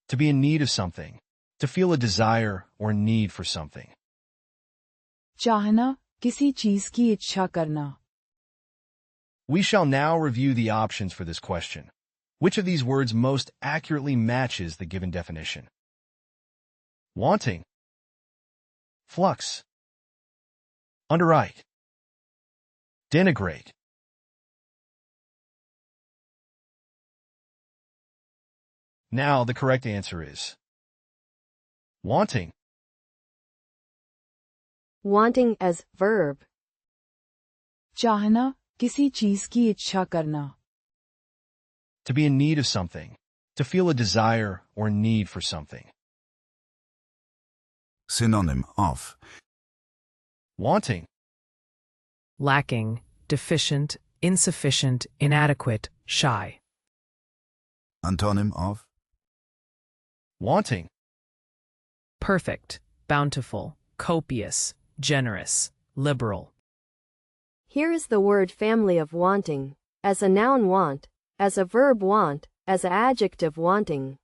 To be in need of something. To feel a desire or need for something. चाहना, किसी चीज की इच्छा करना. We shall now review the options for this question. Which of these words most accurately matches the given definition? Wanting. Flux. Underwrite. Denigrate. Now the correct answer is wanting. Wanting as verb. चाहना, किसी चीज की इच्छा करना. To be in need of something. To feel a desire or need for something. Synonym of Wanting. Lacking, deficient, insufficient, inadequate, shy. Antonym of Wanting. Perfect, bountiful, copious, generous, liberal. Here is the word family of wanting, as a noun want, as a verb want, as an adjective wanting.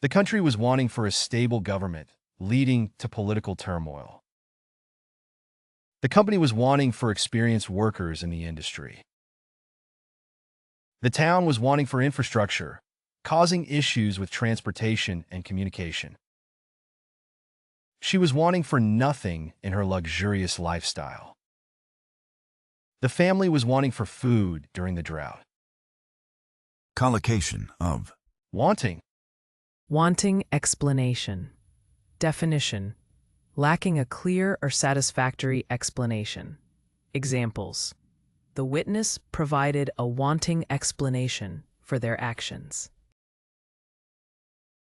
The country was wanting for a stable government, leading to political turmoil. The company was wanting for experienced workers in the industry. The town was wanting for infrastructure, causing issues with transportation and communication. She was wanting for nothing in her luxurious lifestyle. The family was wanting for food during the drought. collocation of Wanting. Wanting explanation. Definition: lacking a clear or satisfactory explanation. Examples: the witness provided a wanting explanation for their actions.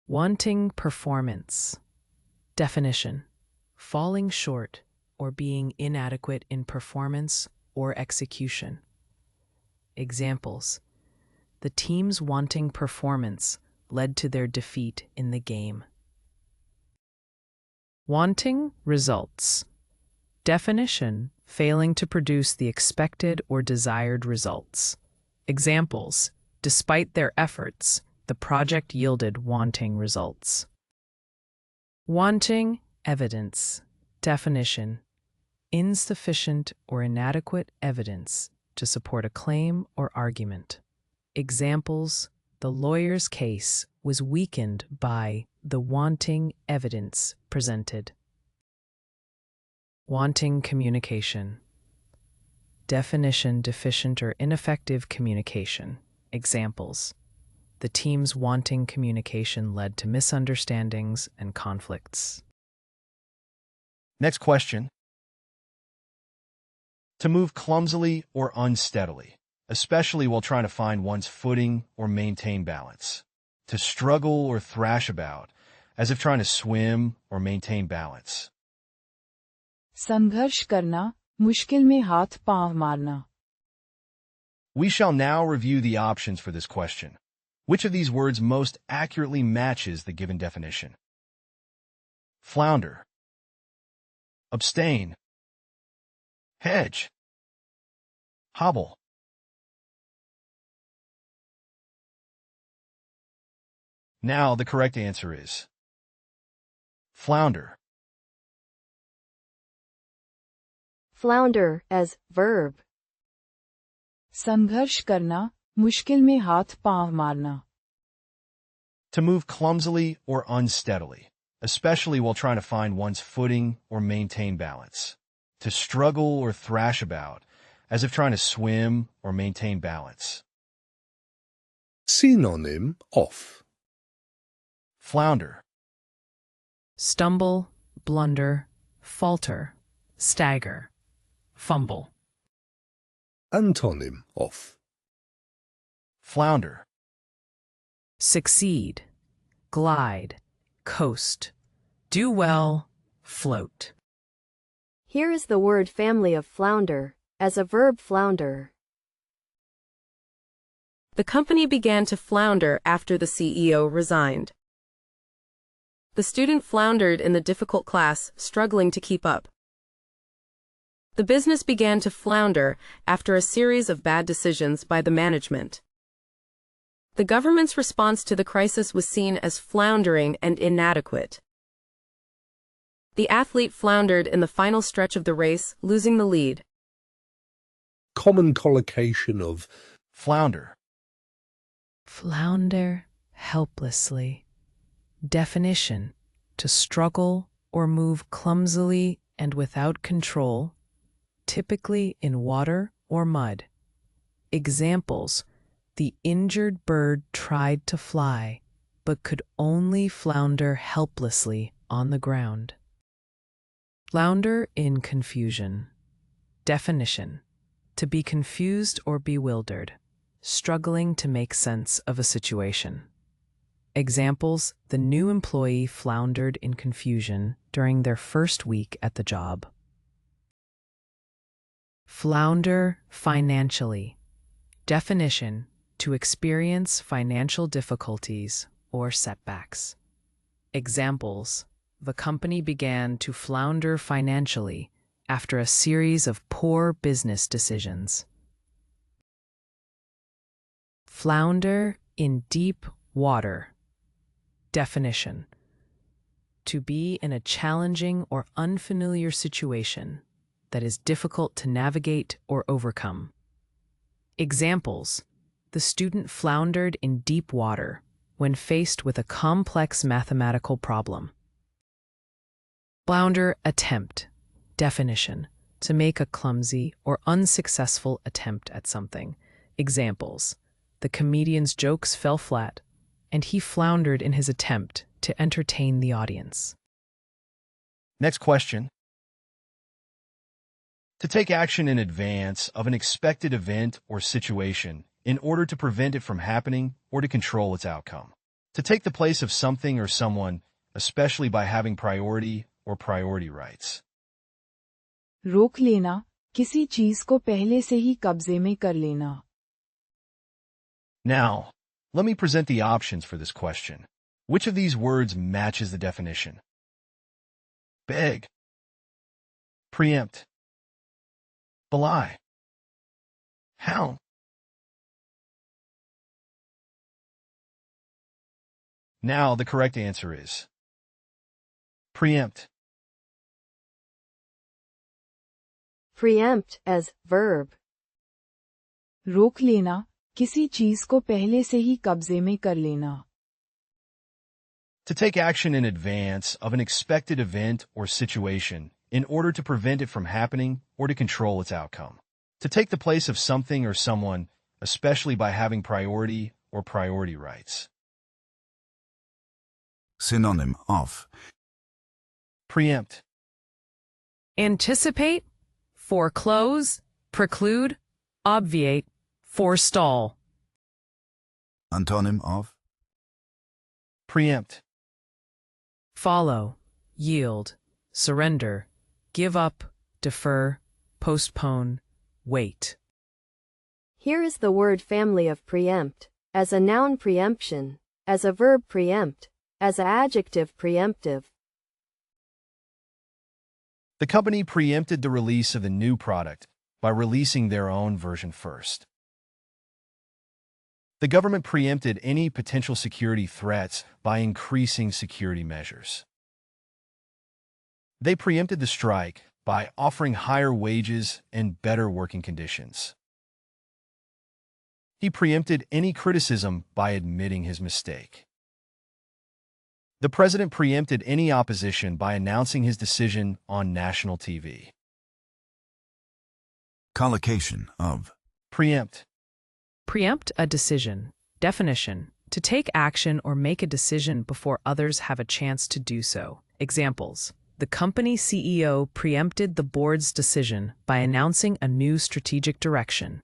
Wanting performance. Definition: falling short or being inadequate in performance or execution. Examples: the team's wanting performance led to their defeat in the game. Wanting results. Definition: failing to produce the expected or desired results. Examples: despite their efforts, the project yielded wanting results. Wanting evidence. Definition: insufficient or inadequate evidence to support a claim or argument. Examples: the lawyer's case was weakened by the wanting evidence presented. Wanting communication. Definition: deficient or ineffective communication. Examples: the team's wanting communication led to misunderstandings and conflicts. Next question. To move clumsily or unsteadily, especially while trying to find one's footing or maintain balance. To struggle or thrash about, as if trying to swim or maintain balance. संघर्ष करना, मुश्किल में हाथ पांव मारना. We shall now review the options for this question. Which of these words most accurately matches the given definition? Flounder. Abstain. Hedge. Hobble. Now the correct answer is flounder. Flounder as verb. संघर्ष करना, मुश्किल में हाथ पांव मारना. To move clumsily or unsteadily, especially while trying to find one's footing or maintain balance. To struggle or thrash about, as if trying to swim or maintain balance. Synonym of Flounder. Stumble, blunder, falter, stagger, fumble. Antonym of Flounder. Succeed, glide, coast, do well, float. Here is the word family of flounder, as a verb flounder. The company began to flounder after the CEO resigned. The student floundered in the difficult class, struggling to keep up. The business began to flounder after a series of bad decisions by the management. The government's response to the crisis was seen as floundering and inadequate. The athlete floundered in the final stretch of the race, losing the lead. Common collocation of Flounder. Flounder helplessly. Definition: to struggle or move clumsily and without control, typically in water or mud. Examples: the injured bird tried to fly, but could only flounder helplessly on the ground. Flounder in confusion. Definition: to be confused or bewildered, struggling to make sense of a situation. Examples: the new employee floundered in confusion during their first week at the job. Flounder financially. Definition: to experience financial difficulties or setbacks. Examples: the company began to flounder financially after a series of poor business decisions. Flounder in deep water. Definition: to be in a challenging or unfamiliar situation that is difficult to navigate or overcome. Examples: the student floundered in deep water when faced with a complex mathematical problem. Flounder attempt. Definition: to make a clumsy or unsuccessful attempt at something. Examples: the comedian's jokes fell flat, and he floundered in his attempt to entertain the audience. Next question. To take action in advance of an expected event or situation in order to prevent it from happening or to control its outcome. To take the place of something or someone, especially by having priority or priority rights. रोक लेना, किसी चीज को पहले से ही कब्जे में कर लेना. Now, let me present the options for this question. Which of these words matches the definition? Beg. Preempt. Belie. Hound. Now the correct answer is preempt. Preempt as verb. रोक लेना, किसी चीज को पहले से ही कब्जे में कर लेना. To take action in advance of an expected event or situation in order to prevent it from happening or to control its outcome. To take the place of something or someone, especially by having priority or priority rights. Synonym of Preempt. Anticipate, foreclose, preclude, obviate, forestall. Antonym of Preempt. Follow, yield, surrender, give up, defer, postpone, wait. Here is the word family of preempt. As a noun preemption. As a verb preempt. As an adjective preemptive. The company preempted the release of the new product by releasing their own version first. The government preempted any potential security threats by increasing security measures. They preempted the strike by offering higher wages and better working conditions. He preempted any criticism by admitting his mistake. The president preempted any opposition by announcing his decision on national TV. collocation of Preempt. Preempt a decision. Definition: to take action or make a decision before others have a chance to do so. Examples: the company CEO preempted the board's decision by announcing a new strategic direction.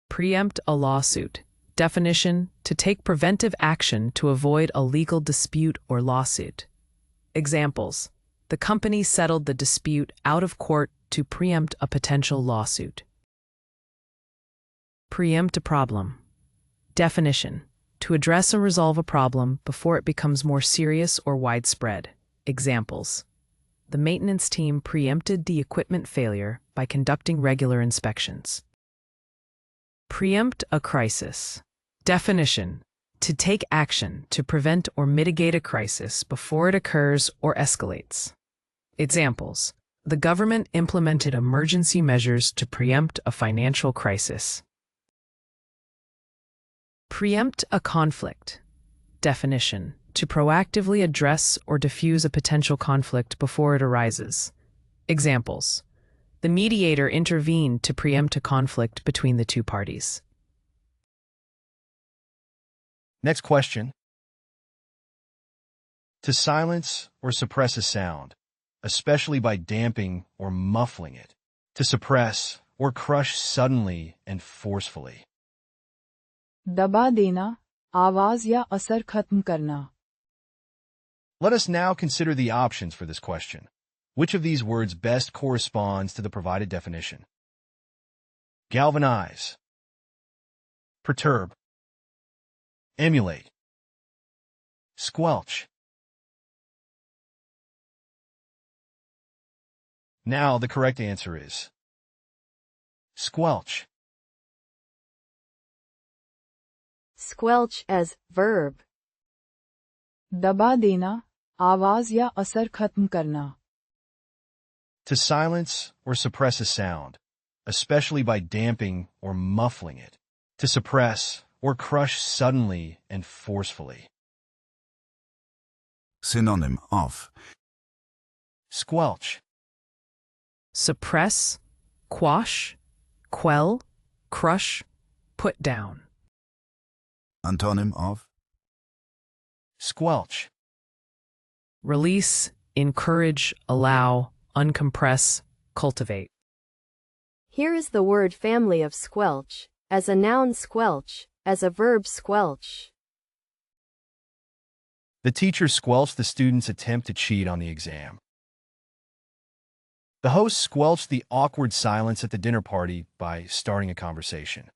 Preempt a lawsuit. Definition: to take preventive action to avoid a legal dispute or lawsuit. Examples: the company settled the dispute out of court to preempt a potential lawsuit. Preempt a problem. Definition: to address or resolve a problem before it becomes more serious or widespread. Examples: the maintenance team preempted the equipment failure by conducting regular inspections. Preempt a crisis. Definition: to take action to prevent or mitigate a crisis before it occurs or escalates. Examples: the government implemented emergency measures to preempt a financial crisis. Preempt a conflict. Definition: to proactively address or diffuse a potential conflict before it arises. Examples: the mediator intervened to preempt a conflict between the two parties. Next question. To silence or suppress a sound, especially by damping or muffling it. To suppress or crush suddenly and forcefully. दबा देना, आवाज या असर खत्म करना. Let us now consider the options for this question. Which of these words best corresponds to the provided definition? Galvanize, perturb, emulate, squelch. Now the correct answer is squelch. Squelch as verb. दबा देना, आवाज या असर खत्म करना. To silence or suppress a sound, especially by damping or muffling it. To suppress or crush suddenly and forcefully. Synonym of Squelch. Suppress, quash, quell, crush, put down. Antonym of Squelch. Release, encourage, allow, uncompress, cultivate. Here is the word family of squelch. As a noun squelch, as a verb squelch. The teacher squelched the student's attempt to cheat on the exam. The host squelched the awkward silence at the dinner party by starting a conversation.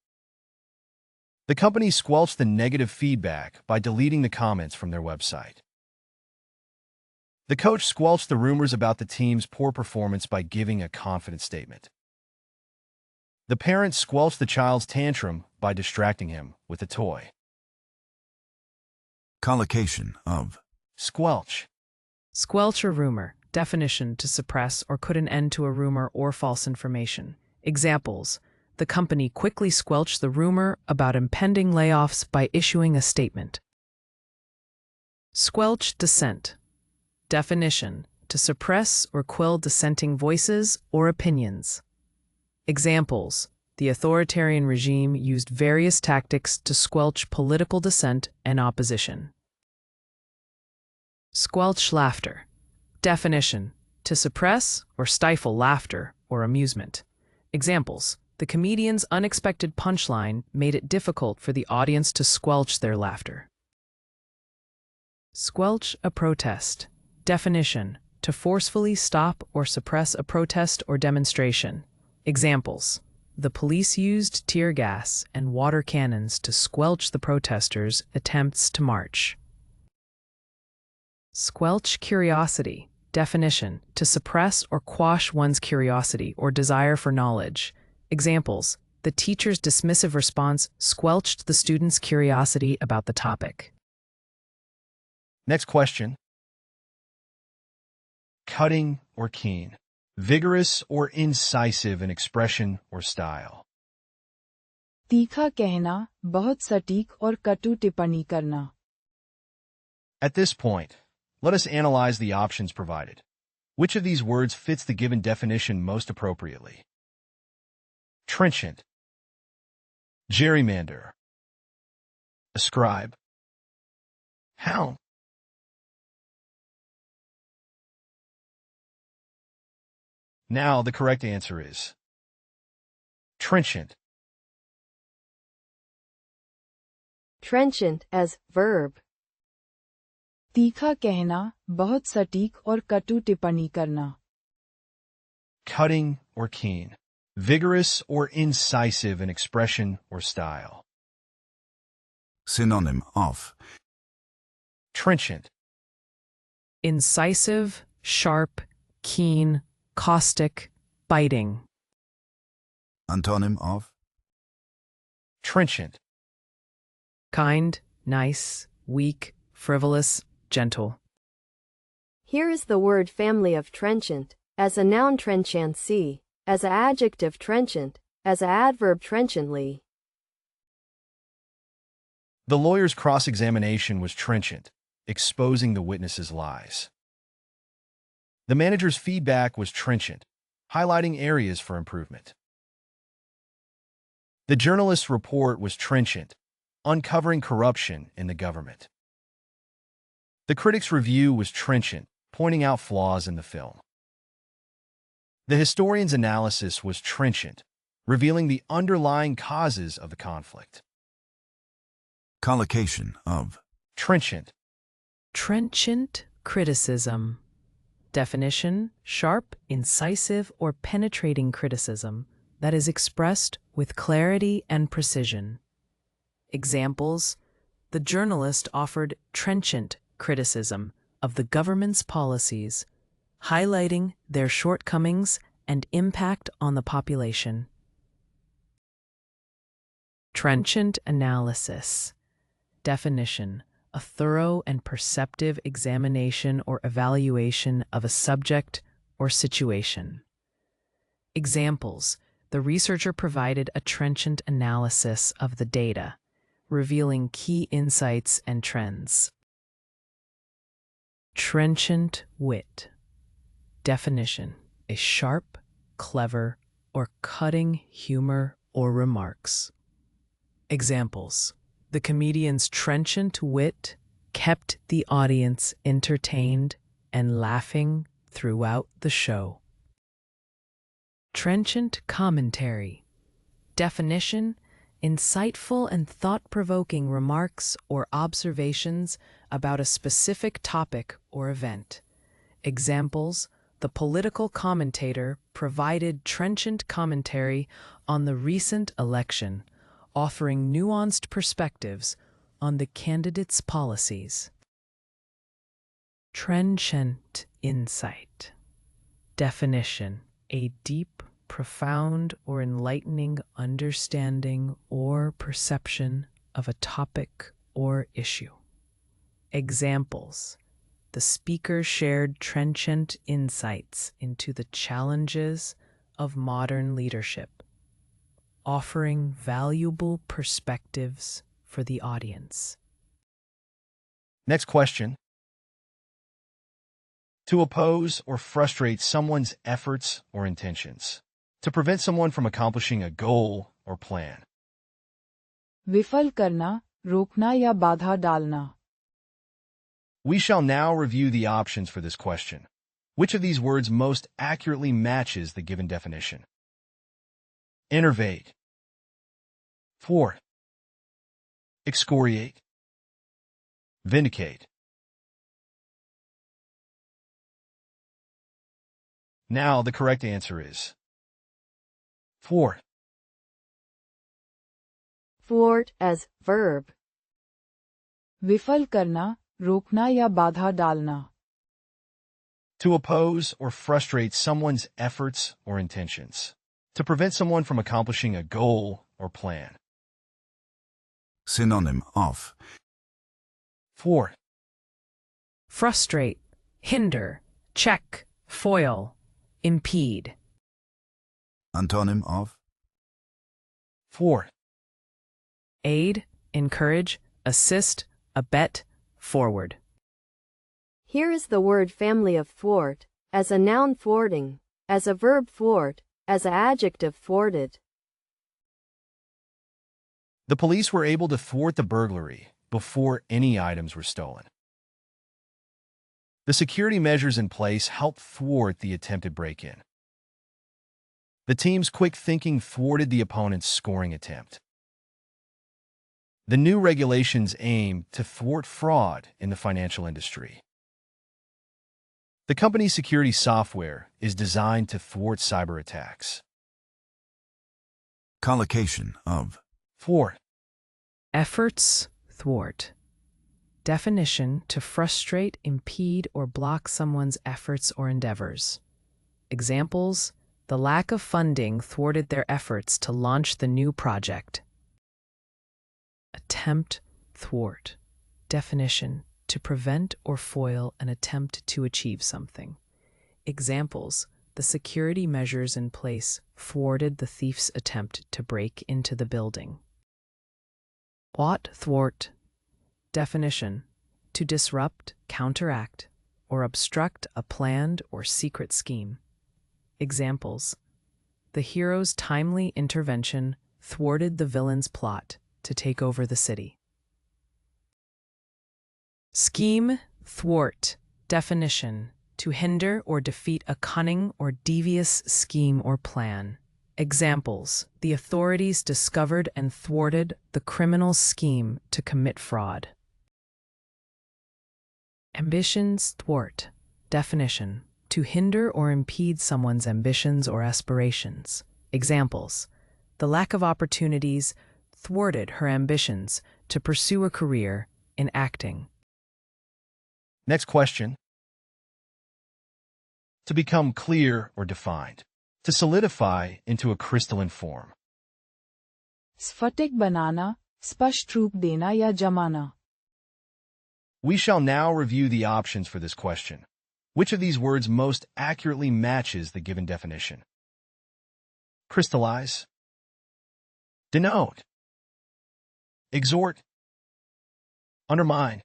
The company squelched the negative feedback by deleting the comments from their website. The coach squelched the rumors about the team's poor performance by giving a confident statement. The parent squelched the child's tantrum by distracting him with a toy. collocation of Squelch. Squelch a rumor. Definition: to suppress or put an end to a rumor or false information. Examples: the company quickly squelched the rumor about impending layoffs by issuing a statement. Squelch dissent. Definition: to suppress or quell dissenting voices or opinions. Examples: the authoritarian regime used various tactics to squelch political dissent and opposition. Squelch laughter. Definition: to suppress or stifle laughter or amusement. Examples: the comedian's unexpected punchline made it difficult for the audience to squelch their laughter. Squelch a protest. Definition: to forcefully stop or suppress a protest or demonstration. Examples: the police used tear gas and water cannons to squelch the protesters' attempts to march. Squelch curiosity. Definition: to suppress or quash one's curiosity or desire for knowledge. Examples: the teacher's dismissive response squelched the student's curiosity about the topic. Next question. Cutting or keen. Vigorous or incisive in expression or style. तीखा कहना, बहुत सटीक और कटु टिप्पणी करना. At this point, let us analyze the options provided. Which of these words fits the given definition most appropriately? Trenchant, gerrymander, ascribe, hound. Now the correct answer is trenchant. Trenchant as verb. तीखा कहना, बहुत सटीक और कटु टिप्पणी करना. Cutting or keen. Vigorous or incisive in expression or style. synonym of Trenchant. Incisive, sharp, keen, caustic, biting. antonym of Trenchant. kind, nice, weak, frivolous, gentle. Here is the word family of trenchant, as a noun trenchancy, as a adjective trenchant, as a adverb trenchantly. The lawyer's cross-examination was trenchant, exposing the witness's lies. The manager's feedback was trenchant, highlighting areas for improvement. The journalist's report was trenchant, uncovering corruption in the government. The critic's review was trenchant, pointing out flaws in the film. The historian's analysis was trenchant, revealing the underlying causes of the conflict. Collocation of Trenchant. Trenchant criticism. Definition: sharp, incisive, or penetrating criticism that is expressed with clarity and precision. Examples: the journalist offered trenchant criticism of the government's policies, highlighting their shortcomings and impact on the population. Trenchant analysis. Definition: a thorough and perceptive examination or evaluation of a subject or situation. Examples: the researcher provided a trenchant analysis of the data, revealing key insights and trends. Trenchant wit. Definition: a sharp, clever, or cutting humor or remarks. Examples: the comedian's trenchant wit kept the audience entertained and laughing throughout the show. Trenchant commentary. Definition: insightful and thought-provoking remarks or observations about a specific topic or event. Examples: the political commentator provided trenchant commentary on the recent election, offering nuanced perspectives on the candidate's policies. Trenchant insight. Definition: a deep, profound, or enlightening understanding or perception of a topic or issue. Examples: the speaker shared trenchant insights into the challenges of modern leadership, offering valuable perspectives for the audience. Next question. To oppose or frustrate someone's efforts or intentions. To prevent someone from accomplishing a goal or plan. विफल करना, रोकना या बाधा डालना. We shall now review the options for this question. Which of these words most accurately matches the given definition? Innervate. Thwart. Excoriate. Vindicate. Now the correct answer is thwart. Thwart as verb. विफल करना, रोकना या बाधा डालना. To oppose or frustrate someone's efforts or intentions. To prevent someone from accomplishing a goal or plan. synonym of Thwart. Frustrate, hinder, check, foil, impede. antonym of Thwart. Aid, encourage, assist, abet, forward. Here is the word family of thwart, as a noun thwarting, as a verb thwart, as an adjective thwarted. The police were able to thwart the burglary before any items were stolen. The security measures in place helped thwart the attempted break-in. The team's quick thinking thwarted the opponent's scoring attempt. The new regulations aim to thwart fraud in the financial industry. The company's security software is designed to thwart cyber attacks. collocation of Thwart. Efforts thwart. Definition: to frustrate, impede, or block someone's efforts or endeavors. Examples: the lack of funding thwarted their efforts to launch the new project. Attempt thwart. Definition: to prevent or foil an attempt to achieve something. Examples: the security measures in place thwarted the thief's attempt to break into the building. Ought thwart. Definition: to disrupt, counteract, or obstruct a planned or secret scheme. Examples: the hero's timely intervention thwarted the villain's plot to take over the city. Scheme, thwart. Definition: to hinder or defeat a cunning or devious scheme or plan. Examples: the authorities discovered and thwarted the criminal's scheme to commit fraud. Ambitions, thwart. Definition: to hinder or impede someone's ambitions or aspirations. Examples: the lack of opportunities thwarted her ambitions to pursue a career in acting. Next question. To become clear or defined. To solidify into a crystalline form. स्फटिक बनाना, स्पष्ट रूप देना या जमाना. We shall now review the options for this question. Which of these words most accurately matches the given definition? Crystallize. Denote. Exhort. Undermine.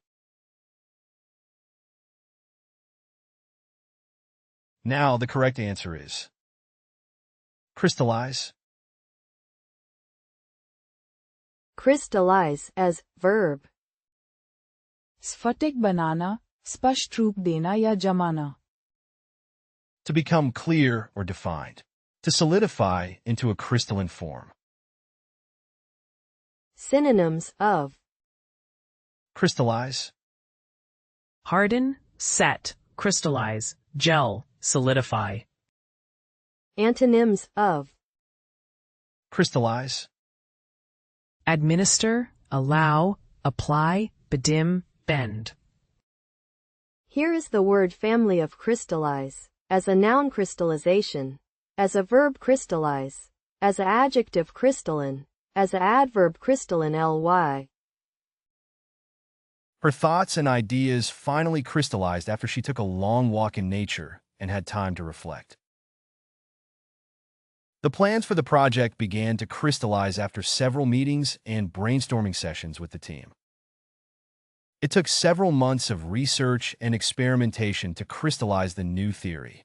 Now the correct answer is crystallize. Crystallize as verb. स्फटिक बनाना, स्पष्ट रूप देना या जमाना. To become clear or defined. To solidify into a crystalline form. Synonyms of Crystallize. Harden, set, crystallize, gel, solidify. antonyms of Crystallize. Administer, allow, apply, bedim, bend. Here is the word family of crystallize. As a noun, crystallization. As a verb, crystallize. As a adjective, crystalline. As a adverb, crystalline. ly. Her thoughts and ideas finally crystallized after she took a long walk in nature and had time to reflect. The plans for the project began to crystallize after several meetings and brainstorming sessions with the team. It took several months of research and experimentation to crystallize the new theory.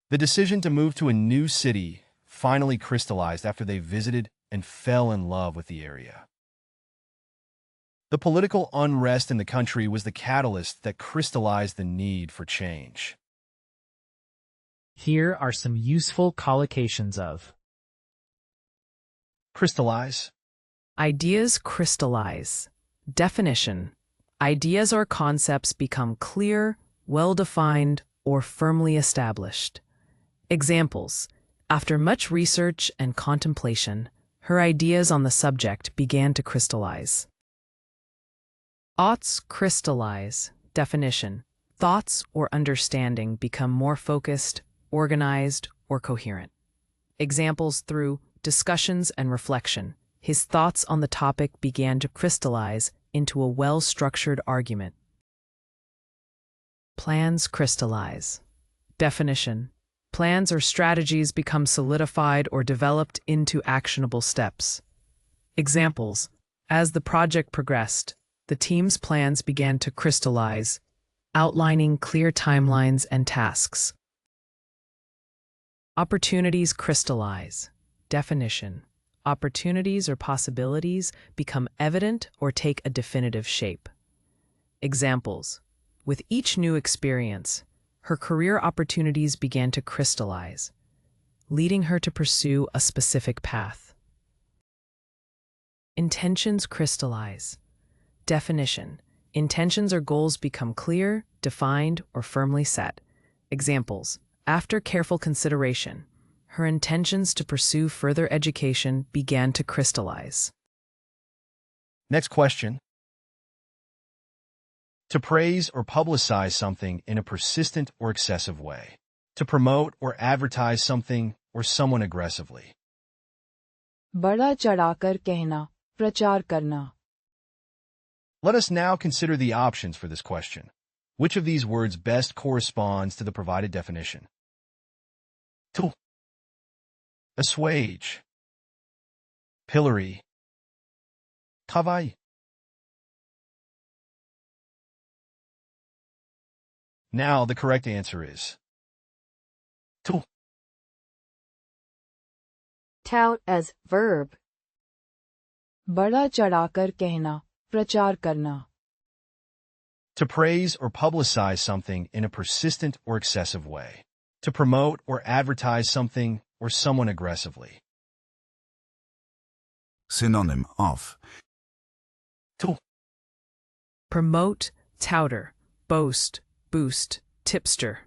The decision to move to a new city finally crystallized after they visited and fell in love with the area. The political unrest in the country was the catalyst that crystallized the need for change. Here are some useful collocations of Crystallize. Ideas crystallize. Definition: ideas or concepts become clear, well-defined, or firmly established. Examples: after much research and contemplation, her ideas on the subject began to crystallize. Oughts crystallize. Definition: thoughts or understanding become more focused, organized, or coherent. Examples: through discussions and reflection, his thoughts on the topic began to crystallize into a well-structured argument. Plans crystallize. Definition: plans or strategies become solidified or developed into actionable steps. Examples: as the project progressed, the team's plans began to crystallize, outlining clear timelines and tasks. Opportunities crystallize. Definition: opportunities or possibilities become evident or take a definitive shape. Examples: with each new experience, her career opportunities began to crystallize, leading her to pursue a specific path. Intentions crystallize. Definition: intentions or goals become clear, defined, or firmly set. Examples: after careful consideration, her intentions to pursue further education began to crystallize. Next question. To praise or publicize something in a persistent or excessive way. To promote or advertise something or someone aggressively. बढ़ा चढ़ाकर कहना, प्रचार करना. Let us now consider the options for this question. Which of these words best corresponds to the provided definition? To. Assuage. Pillory. Travail. Now the correct answer is to. Tout as verb. बड़ा चढ़ाकर कहना, प्रचार करना. To praise or publicize something in a persistent or excessive way. To promote or advertise something or someone aggressively. Synonym of To. Promote, touter, boast, boost, tipster.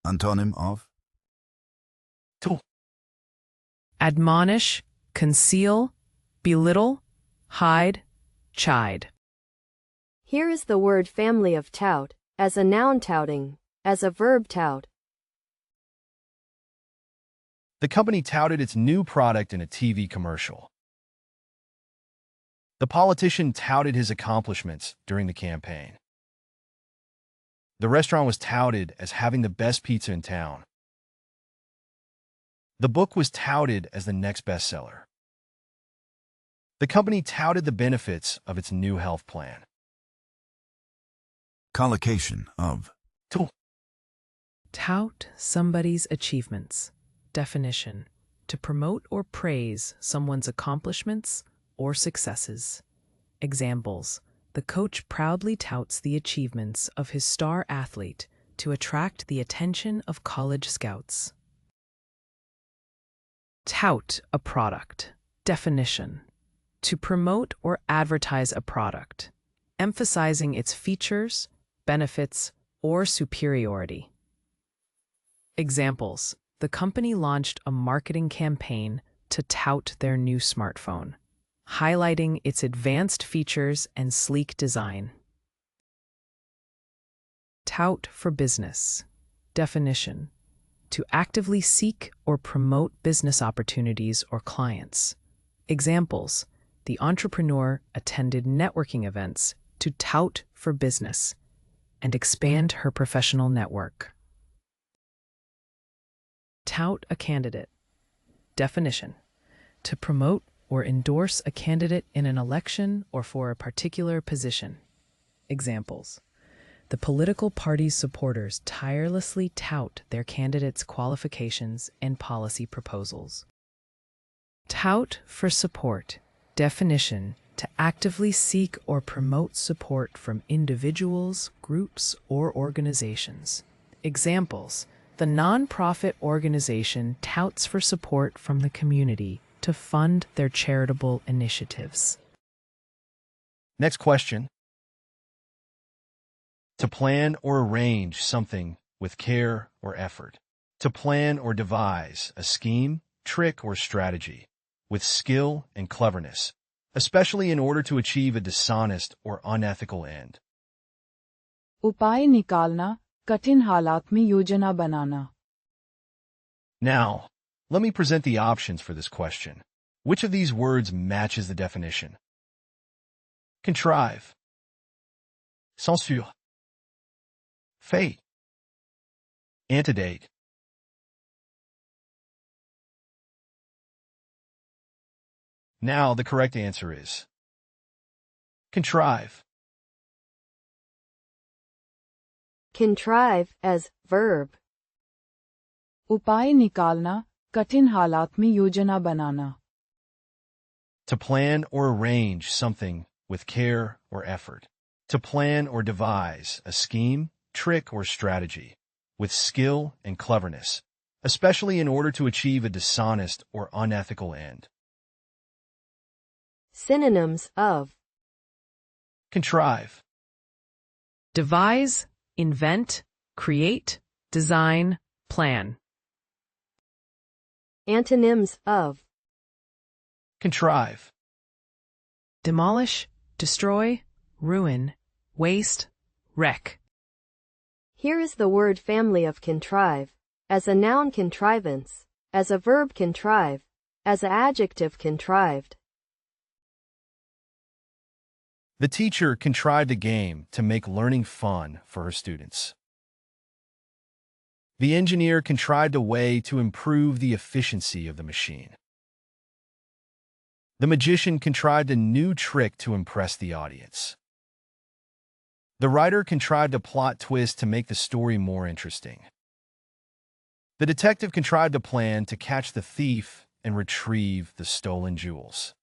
Antonym of To. Admonish, conceal, belittle, hide, chide. Here is the word family of tout, as a noun touting, as a verb tout. The company touted its new product in a TV commercial. The politician touted his accomplishments during the campaign. The restaurant was touted as having the best pizza in town. The book was touted as the next bestseller. The company touted the benefits of its new health plan. collocation of To. Tout somebody's achievements. Definition: to promote or praise someone's accomplishments or successes. Examples: the coach proudly touts the achievements of his star athlete to attract the attention of college scouts. Tout a product. Definition: to promote or advertise a product, emphasizing its features, benefits, or superiority. Examples: the company launched a marketing campaign to tout their new smartphone, highlighting its advanced features and sleek design. Tout for business. Definition: to actively seek or promote business opportunities or clients. Examples: the entrepreneur attended networking events to tout for business and expand her professional network. Tout a candidate. Definition: to promote or endorse a candidate in an election or for a particular position. Examples: the political party's supporters tirelessly tout their candidates' qualifications and policy proposals. Tout for support. Definition: to actively seek or promote support from individuals, groups, or organizations. Examples: the nonprofit organization touts for support from the community to fund their charitable initiatives. Next question. To plan or arrange something with care or effort. To plan or devise a scheme, trick, or strategy with skill and cleverness, especially in order to achieve a dishonest or unethical end. उपाय निकालना, कठिन हालात में योजना बनाना. Now, let me present the options for this question. Which of these words matches the definition? Contrive. Censure. Fate. Antedate. Now the correct answer is contrive. Contrive as verb. उपाय निकालना, कठिन हालात में योजना बनाना. To plan or arrange something with care or effort. To plan or devise a scheme, trick, or strategy with skill and cleverness, especially in order to achieve a dishonest or unethical end. Synonyms of Contrive. Devise, invent, create, design, plan. antonyms of Contrive. Demolish, destroy, ruin, waste, wreck. Here is the word family of contrive, as a noun contrivance, as a verb contrive, as an adjective contrived. The teacher contrived a game to make learning fun for her students. The engineer contrived a way to improve the efficiency of the machine. The magician contrived a new trick to impress the audience. The writer contrived a plot twist to make the story more interesting. The detective contrived a plan to catch the thief and retrieve the stolen jewels.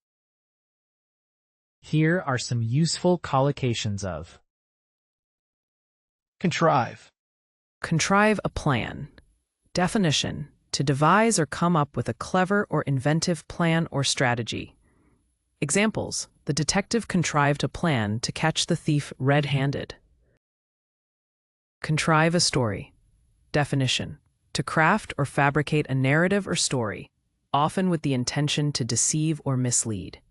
Here are some useful collocations of Contrive. Contrive a plan. Definition: to devise or come up with a clever or inventive plan or strategy. Examples: the detective contrived a plan to catch the thief red-handed. Contrive a story. Definition: to craft or fabricate a narrative or story, often with the intention to deceive or mislead.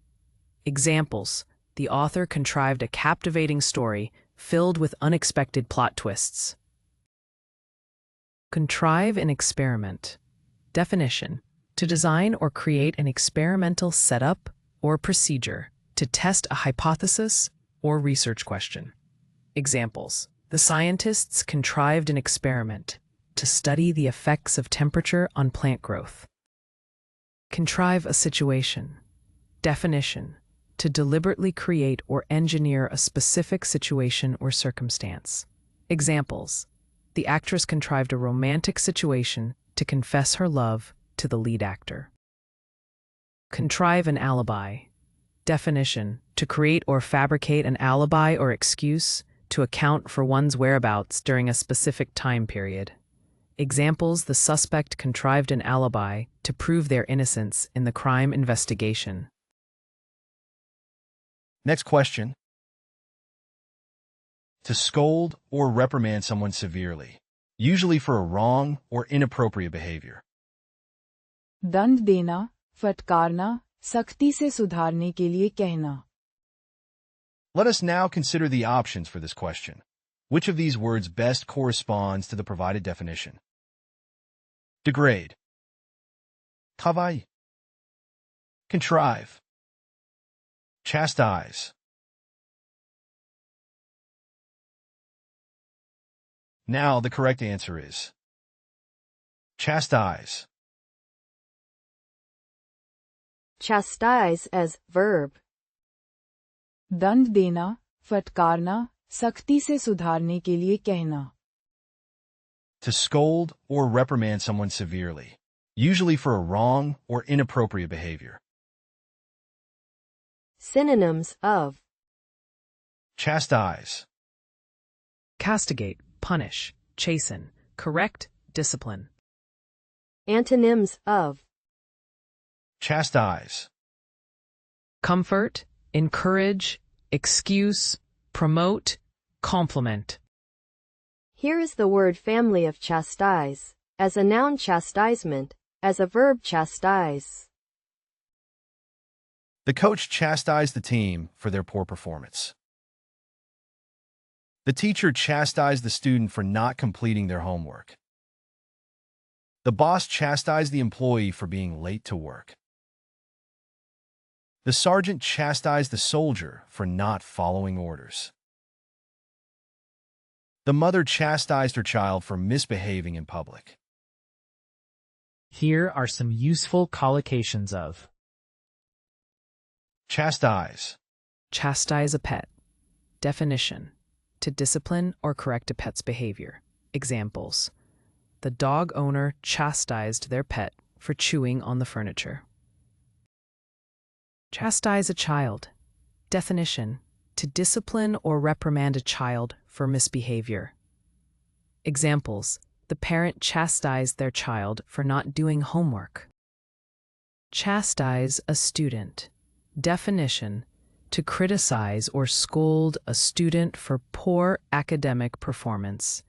Examples: the author contrived a captivating story filled with unexpected plot twists. Contrive an experiment. Definition: to design or create an experimental setup or procedure to test a hypothesis or research question. Examples: the scientists contrived an experiment to study the effects of temperature on plant growth. Contrive a situation. Definition: to deliberately create or engineer a specific situation or circumstance. Examples: the actress contrived a romantic situation to confess her love to the lead actor. Contrive an alibi. Definition: to create or fabricate an alibi or excuse to account for one's whereabouts during a specific time period. Examples: the suspect contrived an alibi to prove their innocence in the crime investigation. Next question. To scold or reprimand someone severely, usually for a wrong or inappropriate behavior. दंड देना, फटकारना, सख्ती से सुधारने के लिए कहना. Let us now consider the options for this question. Which of these words best corresponds to the provided definition? Degrade. Travail. Contrive. Chastise. Now the correct answer is chastise. Chastise as verb. दंड देना, फटकारना, सख्ती से सुधारने के लिए कहना. To scold or reprimand someone severely, usually for a wrong or inappropriate behavior. Synonyms of Chastise. Castigate, punish, chasten, correct, discipline. antonyms of Chastise. Comfort, encourage, excuse, promote, compliment. Here is the word family of chastise, as a noun chastisement, as a verb chastise. The coach chastised the team for their poor performance. The teacher chastised the student for not completing their homework. The boss chastised the employee for being late to work. The sergeant chastised the soldier for not following orders. The mother chastised her child for misbehaving in public. Here are some useful collocations of Chastise. Chastise a pet. Definition: to discipline or correct a pet's behavior. Examples: the dog owner chastised their pet for chewing on the furniture. Chastise a child. Definition: to discipline or reprimand a child for misbehavior. Examples: the parent chastised their child for not doing homework. Chastise a student. Definition: to criticize or scold a student for poor academic performance.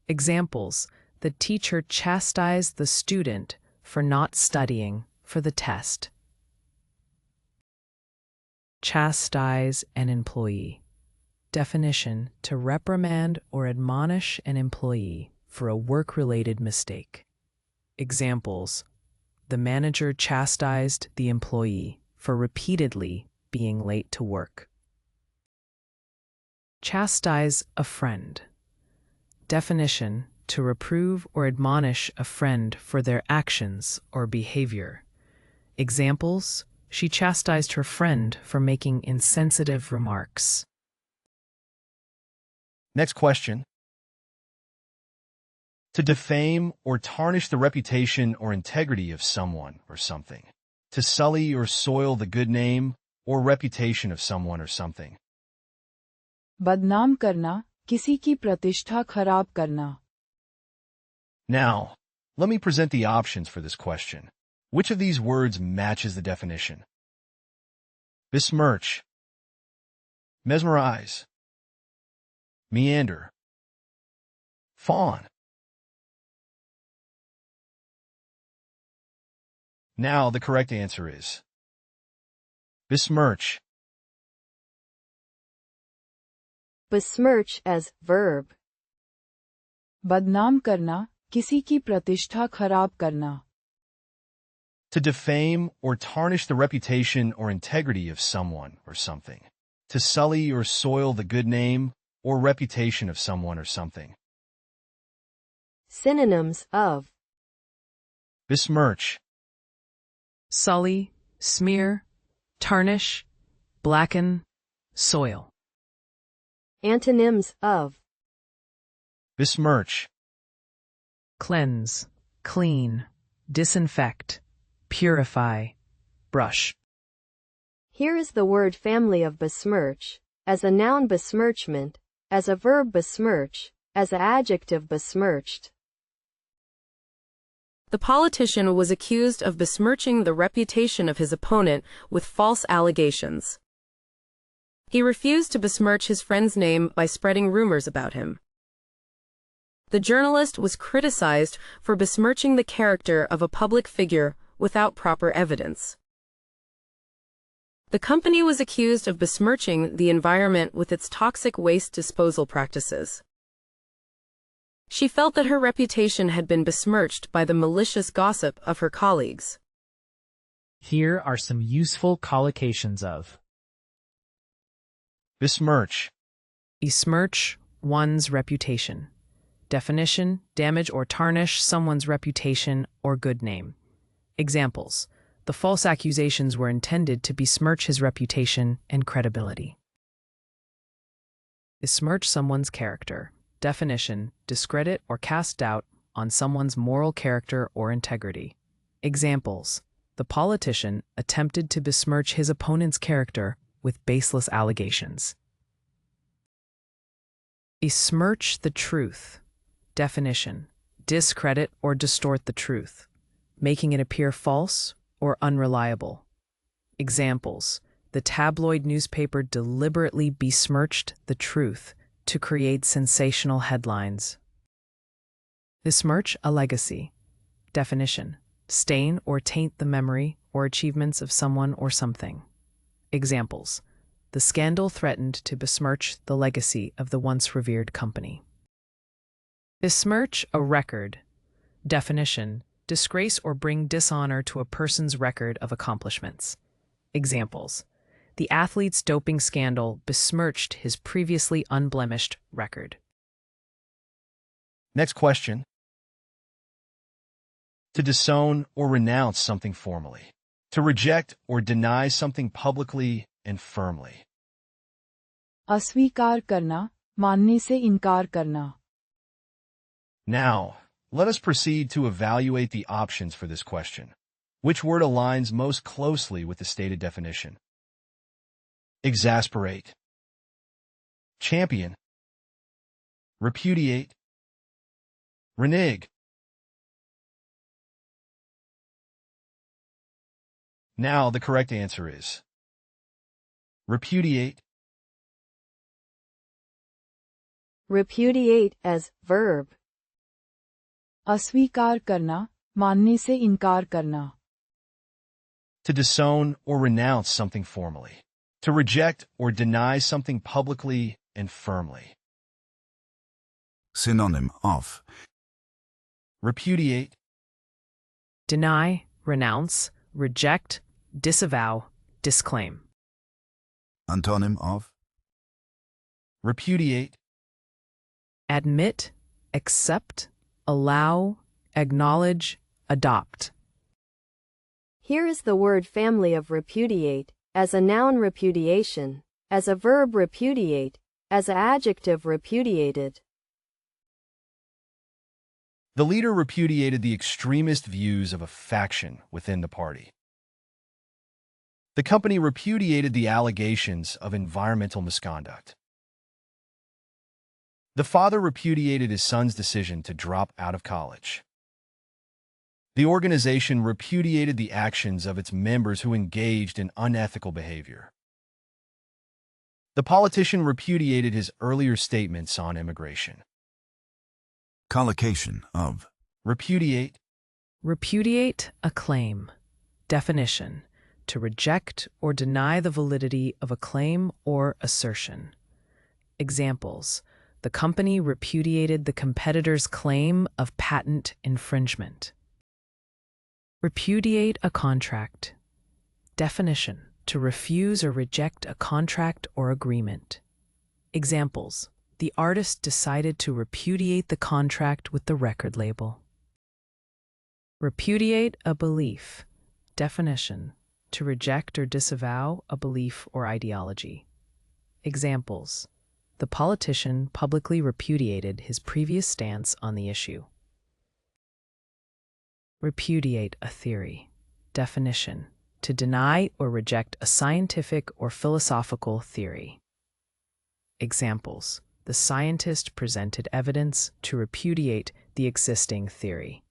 Examples: the teacher chastised the student for not studying for the test. Chastise an employee. Definition: to reprimand or admonish an employee for a work-related mistake. Examples: the manager chastised the employee for repeatedly being late to work. chastise a friend. Definition: to reprove or admonish a friend for their actions or behavior. Examples: she chastised her friend for making insensitive remarks. Next question. To defame or tarnish the reputation or integrity of someone or something. To sully or soil the good name or reputation of someone or something. बदनाम करना, किसी की प्रतिष्ठा खराब करना. Now, let me present the options for this question. Which of these words matches the definition? Besmirch, mesmerize, meander, fawn. Now the correct answer is besmirch. Besmirch as verb. बदनाम करना, किसी की प्रतिष्ठा खराब करना. To defame or tarnish the reputation or integrity of someone or something. To sully or soil the good name or reputation of someone or something. Synonyms of Besmirch, Sully, smear, tarnish, blacken, soil. Antonyms of besmirch, Cleanse, clean, disinfect, purify, brush. Here is the word family of besmirch, as a noun besmirchment, as a verb besmirch, as an adjective besmirched. The politician was accused of besmirching the reputation of his opponent with false allegations. He refused to besmirch his friend's name by spreading rumors about him. The journalist was criticized for besmirching the character of a public figure without proper evidence. The company was accused of besmirching the environment with its toxic waste disposal practices. She felt that her reputation had been besmirched by the malicious gossip of her colleagues. Here are some useful collocations of besmirch, Besmirch one's reputation. Definition: damage or tarnish someone's reputation or good name. Examples: the false accusations were intended to besmirch his reputation and credibility. Besmirch someone's character. Definition: discredit or cast doubt on someone's moral character or integrity. Examples: the politician attempted to besmirch his opponent's character with baseless allegations. Besmirch the truth. Definition: discredit or distort the truth, making it appear false or unreliable. Examples: the tabloid newspaper deliberately besmirched the truth to create sensational headlines. Besmirch a legacy. Definition: stain or taint the memory or achievements of someone or something. Examples: the scandal threatened to besmirch the legacy of the once revered company. Besmirch a record. Definition: disgrace or bring dishonor to a person's record of accomplishments. Examples: the athlete's doping scandal besmirched his previously unblemished record. Next question. To disown or renounce something formally. To reject or deny something publicly and firmly. अस्वीकार करना, मानने से इनकार करना. Now, let us proceed to evaluate the options for this question. Which word aligns most closely with the stated definition? Exasperate, champion, repudiate, renege. Now the correct answer is repudiate. Repudiate as verb. अस्वीकार करना, मानने से इनकार करना. To disown or renounce something formally. To reject or deny something publicly and firmly. Synonym of Repudiate, Deny, renounce, reject, disavow, disclaim. Antonym of repudiate, admit, accept, allow, acknowledge, adopt. Here is the word family of repudiate, as a noun repudiation, as a verb repudiate, as an adjective repudiated. The leader repudiated the extremist views of a faction within the party. The company repudiated the allegations of environmental misconduct. The father repudiated his son's decision to drop out of college. The organization repudiated the actions of its members who engaged in unethical behavior. The politician repudiated his earlier statements on immigration. Collocation of. Repudiate, Repudiate a claim. Definition: to reject or deny the validity of a claim or assertion. Examples: the company repudiated the competitor's claim of patent infringement. Repudiate a contract. Definition: to refuse or reject a contract or agreement. Examples: the artist decided to repudiate the contract with the record label. Repudiate a belief. Definition: to reject or disavow a belief or ideology. Examples: the politician publicly repudiated his previous stance on the issue. Repudiate a theory. Definition: to deny or reject a scientific or philosophical theory. Examples: the scientist presented evidence to repudiate the existing theory.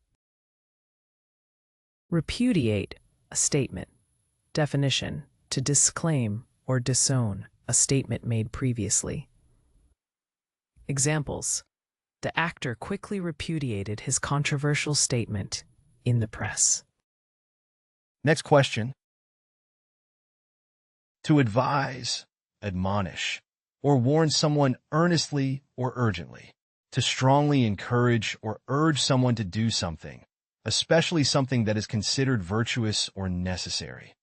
Repudiate a statement. Definition: to disclaim or disown a statement made previously. Examples: the actor quickly repudiated his controversial statement in the press. Next question. To advise, admonish, or warn someone earnestly or urgently. To strongly encourage or urge someone to do something, especially something that is considered virtuous or necessary.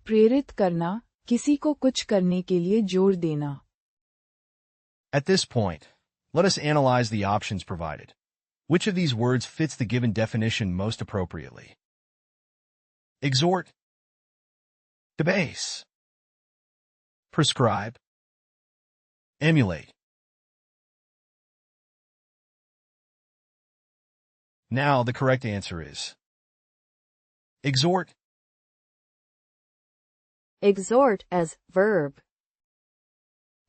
प्रेरित करना, किसी को कुछ करने के लिए जोर देना. At this point, let us analyze the options provided. Which of these words fits the given definition most appropriately? Exhort, debase, prescribe, emulate. Now the correct answer is exhort. Exhort as verb.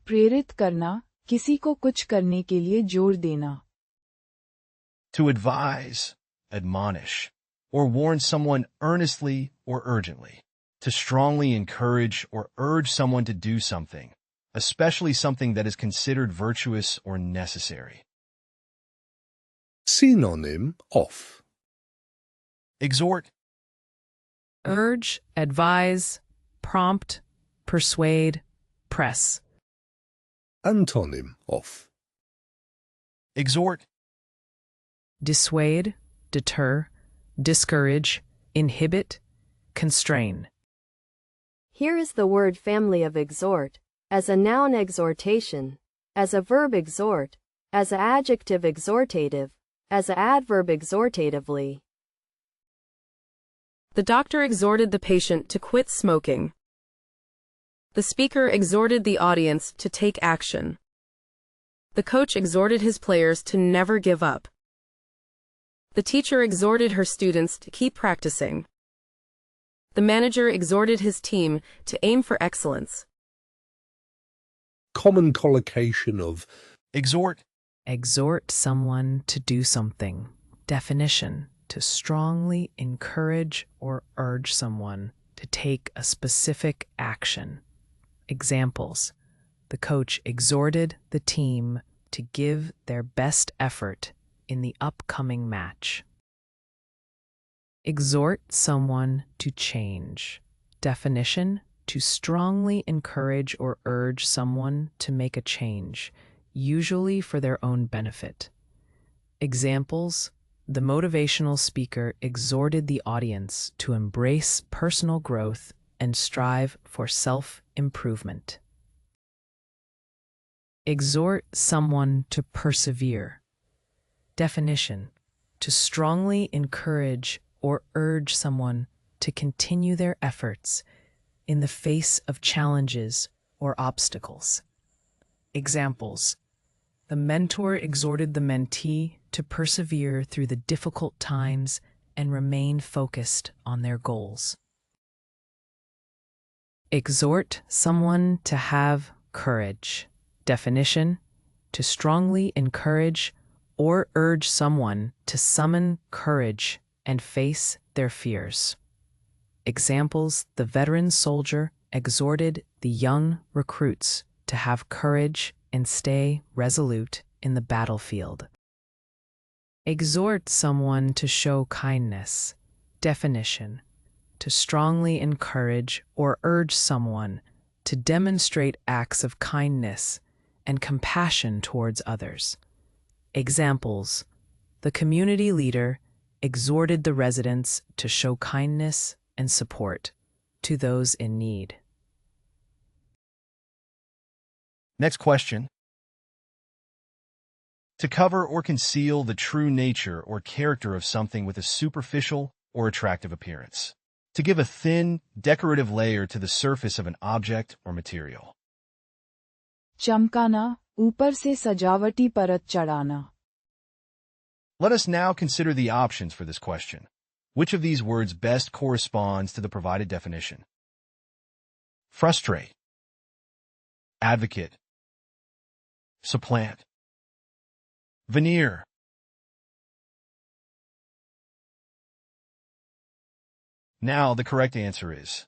प्रेरित करना, किसी को कुछ करने के लिए जोर देना. To advise, admonish, or warn someone earnestly or urgently. To strongly encourage or urge someone to do something, especially something that is considered virtuous or necessary. Synonym of. Exhort, Urge, advise, prompt, persuade, press. Antonym of. exhort, Dissuade, deter, discourage, inhibit, constrain. Here is the word family of exhort, as a noun exhortation, as a verb exhort, as an adjective exhortative, as an adverb exhortatively. The doctor exhorted the patient to quit smoking. The speaker exhorted the audience to take action. The coach exhorted his players to never give up. The teacher exhorted her students to keep practicing. The manager exhorted his team to aim for excellence. Common collocation of. exhort, Exhort someone to do something. Definition: to strongly encourage or urge someone to take a specific action. Examples: the coach exhorted the team to give their best effort in the upcoming match. Exhort someone to change. Definition: to strongly encourage or urge someone to make a change, usually for their own benefit. Examples: the motivational speaker exhorted the audience to embrace personal growth and strive for self-improvement. Exhort someone to persevere. Definition: to strongly encourage or urge someone to continue their efforts in the face of challenges or obstacles. Examples: the mentor exhorted the mentee to persevere through the difficult times and remain focused on their goals. Exhort someone to have courage. Definition: to strongly encourage or urge someone to summon courage and face their fears. Examples: the veteran soldier exhorted the young recruits to have courage and stay resolute in the battlefield. Exhort someone to show kindness. Definition: to strongly encourage or urge someone to demonstrate acts of kindness and compassion towards others. Examples: the community leader exhorted the residents to show kindness and support to those in need. Next question. To cover or conceal the true nature or character of something with a superficial or attractive appearance. To give a thin, decorative layer to the surface of an object or material. चमकाना, ऊपर से सजावटी परत चढ़ाना. Let us now consider the options for this question. Which of these words best corresponds to the provided definition? Frustrate, advocate, supplant, veneer. Now the correct answer is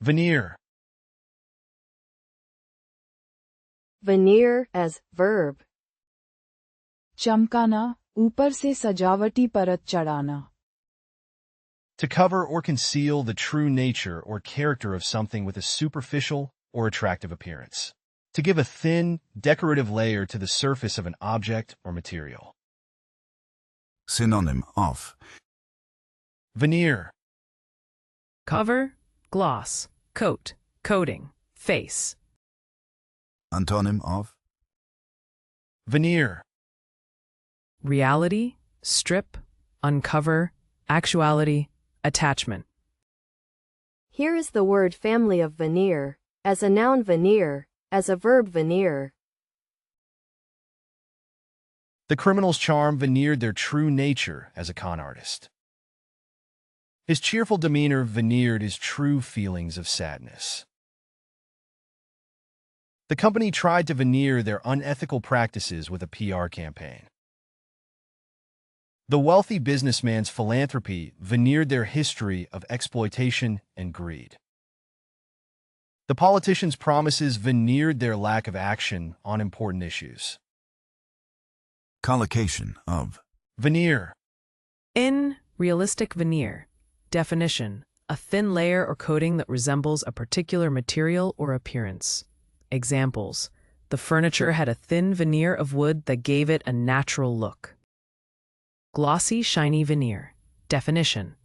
veneer. Veneer as verb. चमकाना, ऊपर से सजावटी परत चढ़ाना. To cover or conceal the true nature or character of something with a superficial or attractive appearance. To give a thin, decorative layer to the surface of an object or material. Synonym of Veneer. Cover, gloss, coat, coating, face. Antonym of Veneer. Reality, strip, uncover, actuality, attachment. Here is the word family of veneer, as a noun veneer, as a verb veneer. The criminal's charm veneered their true nature as a con artist. His cheerful demeanor veneered his true feelings of sadness. The company tried to veneer their unethical practices with a PR campaign. The wealthy businessman's philanthropy veneered their history of exploitation and greed. The politician's promises veneered their lack of action on important issues. collocation of Veneer. In realistic veneer. Definition: a thin layer or coating that resembles a particular material or appearance. Examples: the furniture had a thin veneer of wood that gave it a natural look. Glossy, shiny veneer. Definition: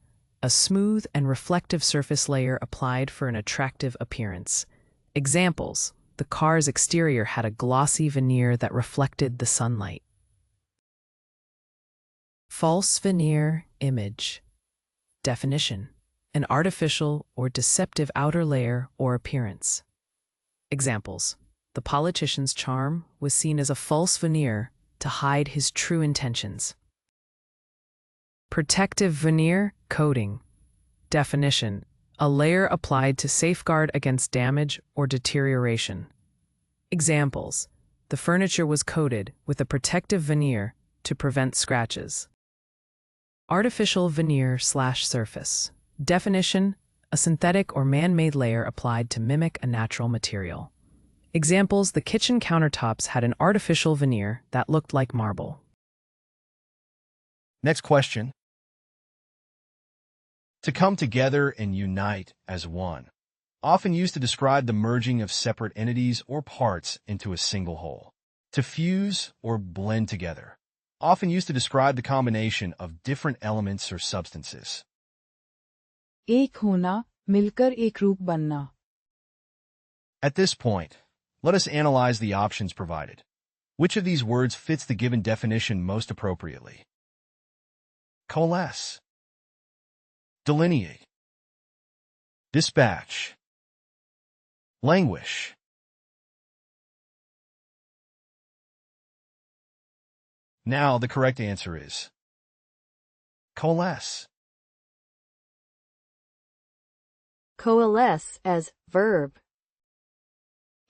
a smooth and reflective surface layer applied for an attractive appearance. Examples: the car's exterior had a glossy veneer that reflected the sunlight. False veneer image. Definition: an artificial or deceptive outer layer or appearance. Examples: the politician's charm was seen as a false veneer to hide his true intentions. Protective veneer coating. Definition: a layer applied to safeguard against damage or deterioration. Examples: the furniture was coated with a protective veneer to prevent scratches. Artificial veneer/surface. Definition: a synthetic or man-made layer applied to mimic a natural material. Examples: the kitchen countertops had an artificial veneer that looked like marble. Next question. To come together and unite as one. Often used to describe the merging of separate entities or parts into a single whole. To fuse or blend together. Often used to describe the combination of different elements or substances. एक होना, मिलकर एक रूप बनना. At this point, Let us analyze the options provided. Which of these words fits the given definition most appropriately? Coalesce, delineate, dispatch, languish. Now the correct answer is coalesce. Coalesce as verb.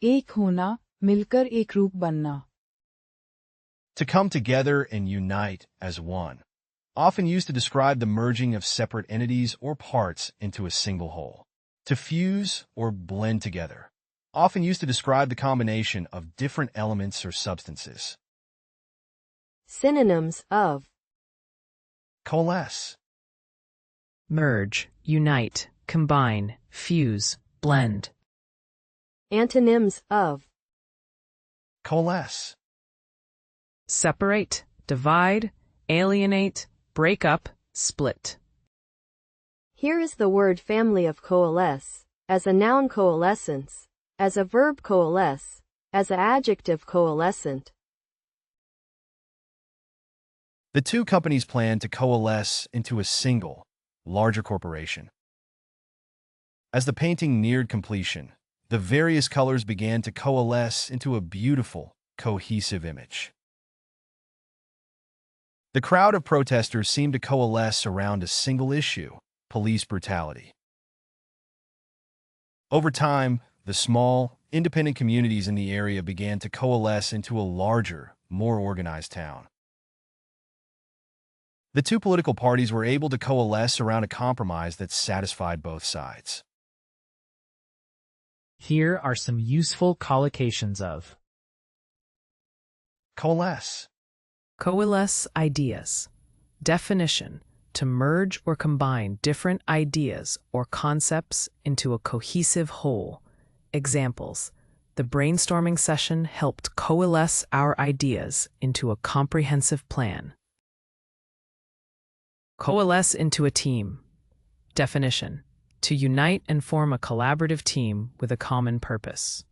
एक होना, मिलकर एक रूप बनना. To come together and unite as one. Often used to describe the merging of separate entities or parts into a single whole. To fuse or blend together. Often used to describe the combination of different elements or substances. Synonyms of Coalesce, Merge, unite, combine, fuse, blend. antonyms of coalesce, Separate, divide, alienate, break up, split. Here is the word family of coalesce, as a noun coalescence, as a verb coalesce, as an adjective coalescent. The two companies plan to coalesce into a single, larger corporation. As the painting neared completion, the various colors began to coalesce into a beautiful, cohesive image. The crowd of protesters seemed to coalesce around a single issue: police brutality. Over time, the small, independent communities in the area began to coalesce into a larger, more organized town. The two political parties were able to coalesce around a compromise that satisfied both sides. Here are some useful collocations of Coalesce, Coalesce ideas. Definition: to merge or combine different ideas or concepts into a cohesive whole. Examples: the brainstorming session helped coalesce our ideas into a comprehensive plan. Coalesce into a team. Definition: to unite and form a collaborative team with a common purpose.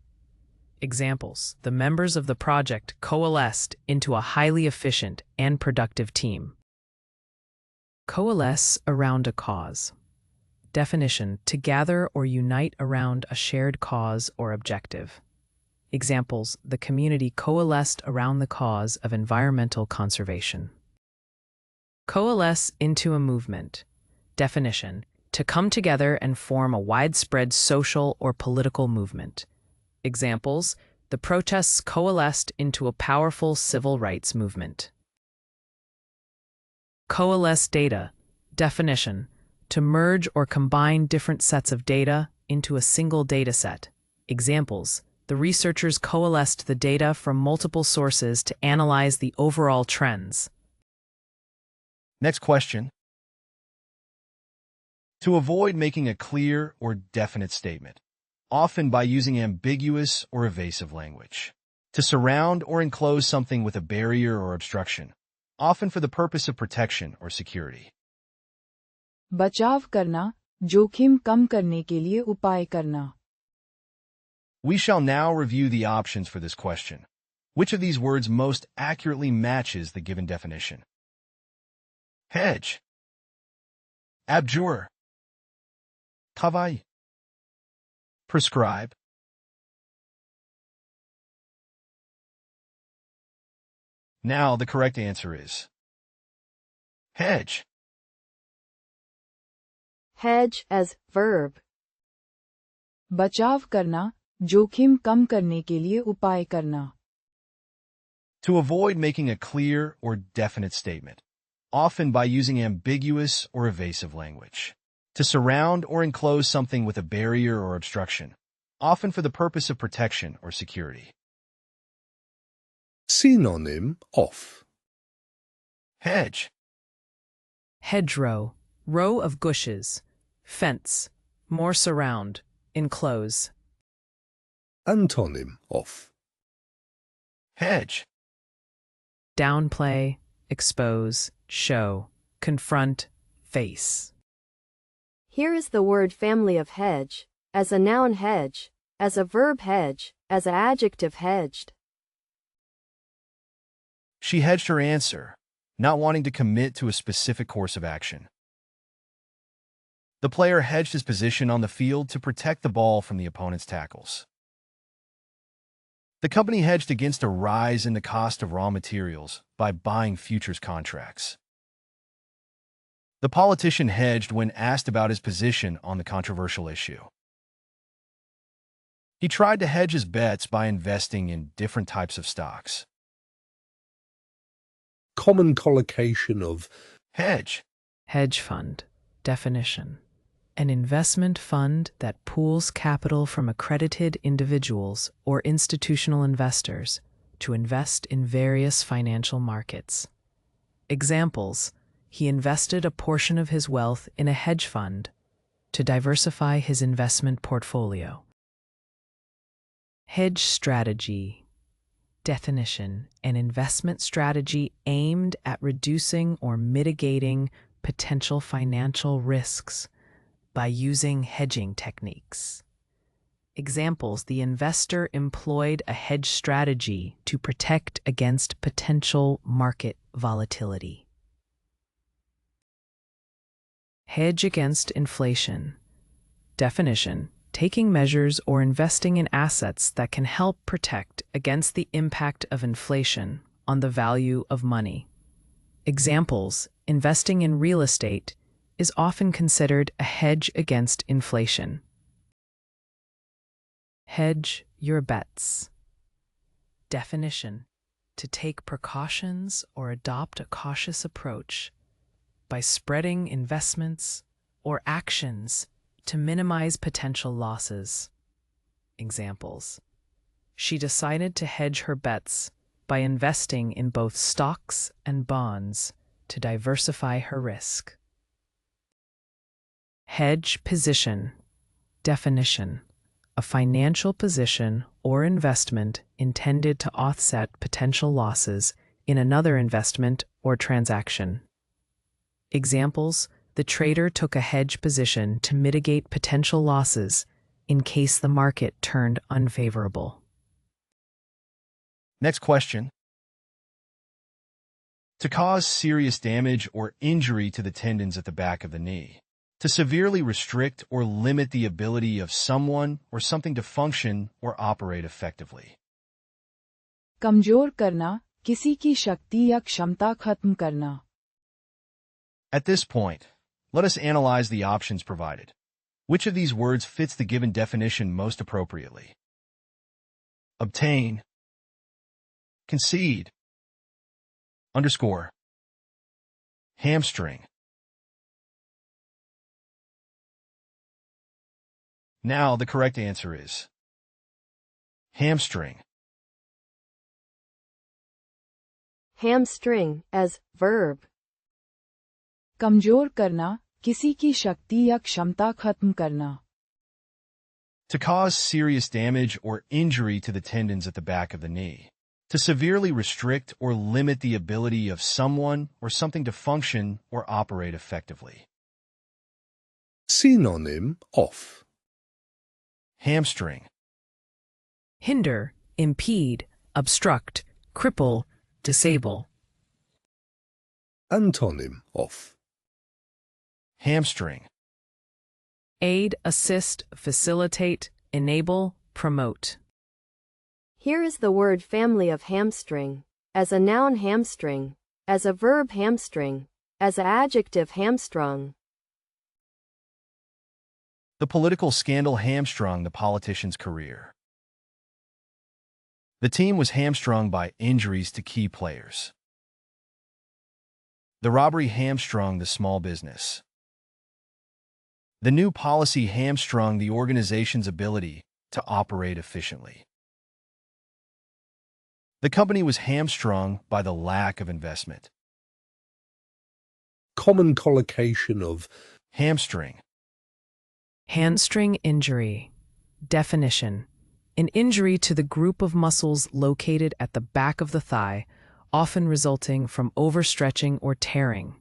Examples: the members of the project coalesced into a highly efficient and productive team. Coalesce around a cause. Definition: to gather or unite around a shared cause or objective. Examples: the community coalesced around the cause of environmental conservation. Coalesce into a movement. Definition: to come together and form a widespread social or political movement. Examples: the protests coalesced into a powerful civil rights movement. Coalesce data. Definition: to merge or combine different sets of data into a single data set. Examples: the researchers coalesced the data from multiple sources to analyze the overall trends. Next question. To avoid making a clear or definite statement, often by using ambiguous or evasive language. To surround or enclose something with a barrier or obstruction, often for the purpose of protection or security. बचाव करना, जोखिम कम करने के लिए उपाय करना. We shall now review the options for this question. Which of these words most accurately matches the given definition? Hedge, abjure, travail, prescribe. Now the correct answer is hedge. Hedge as verb. बचाव करना, जोखिम कम करने के लिए उपाय करना. To avoid making a clear or definite statement, often by using ambiguous or evasive language. To surround or enclose something with a barrier or obstruction, often for the purpose of protection or security. Synonym of Hedge, Hedgerow, row of bushes. Fence, more surround, enclose. Antonym of hedge, Downplay, expose, show, confront, face. Here is the word family of hedge, as a noun hedge, as a verb hedge, as an adjective hedged. She hedged her answer, not wanting to commit to a specific course of action. The player hedged his position on the field to protect the ball from the opponent's tackles. The company hedged against a rise in the cost of raw materials by buying futures contracts. The politician hedged when asked about his position on the controversial issue. He tried to hedge his bets by investing in different types of stocks. Common collocation of Hedge. Hedge fund. Definition: an investment fund that pools capital from accredited individuals or institutional investors to invest in various financial markets. Examples: he invested a portion of his wealth in a hedge fund to diversify his investment portfolio. Hedge strategy. Definition: an investment strategy aimed at reducing or mitigating potential financial risks by using hedging techniques. Examples: the investor employed a hedge strategy to protect against potential market volatility. Hedge against inflation. Definition: taking measures or investing in assets that can help protect against the impact of inflation on the value of money. Examples: investing in real estate is often considered a hedge against inflation. Hedge your bets. Definition: to take precautions or adopt a cautious approach by spreading investments or actions to minimize potential losses. Examples: she decided to hedge her bets by investing in both stocks and bonds to diversify her risk. Hedge position. Definition: a financial position or investment intended to offset potential losses in another investment or transaction. Examples: the trader took a hedge position to mitigate potential losses in case the market turned unfavorable. Next question. To cause serious damage or injury to the tendons at the back of the knee. To severely restrict or limit the ability of someone or something to function or operate effectively. कमजोर करना, किसी की शक्ति या क्षमता खत्म करना. At this point, let us analyze the options provided. Which of these words fits the given definition most appropriately? Obtain, concede, underscore, hamstring. Now the correct answer is hamstring. Hamstring as verb. कमजोर करना, किसी की शक्ति या क्षमता खत्म करना. To cause serious damage or injury to the tendons at the back of the knee. To severely restrict or limit the ability of someone or something to function or operate effectively. synonym of Hamstring. Hinder, impede, obstruct, cripple, disable. antonym of Hamstring. Aid, assist, facilitate, enable, promote. Here is the word family of hamstring. As a noun hamstring. As a verb hamstring. As an adjective hamstrung. The political scandal hamstrung the politician's career. The team was hamstrung by injuries to key players. The robbery hamstrung the small business. The new policy hamstrung the organization's ability to operate efficiently. The company was hamstrung by the lack of investment. common collocation of Hamstring. Hamstring injury. Definition: an injury to the group of muscles located at the back of the thigh, often resulting from overstretching or tearing.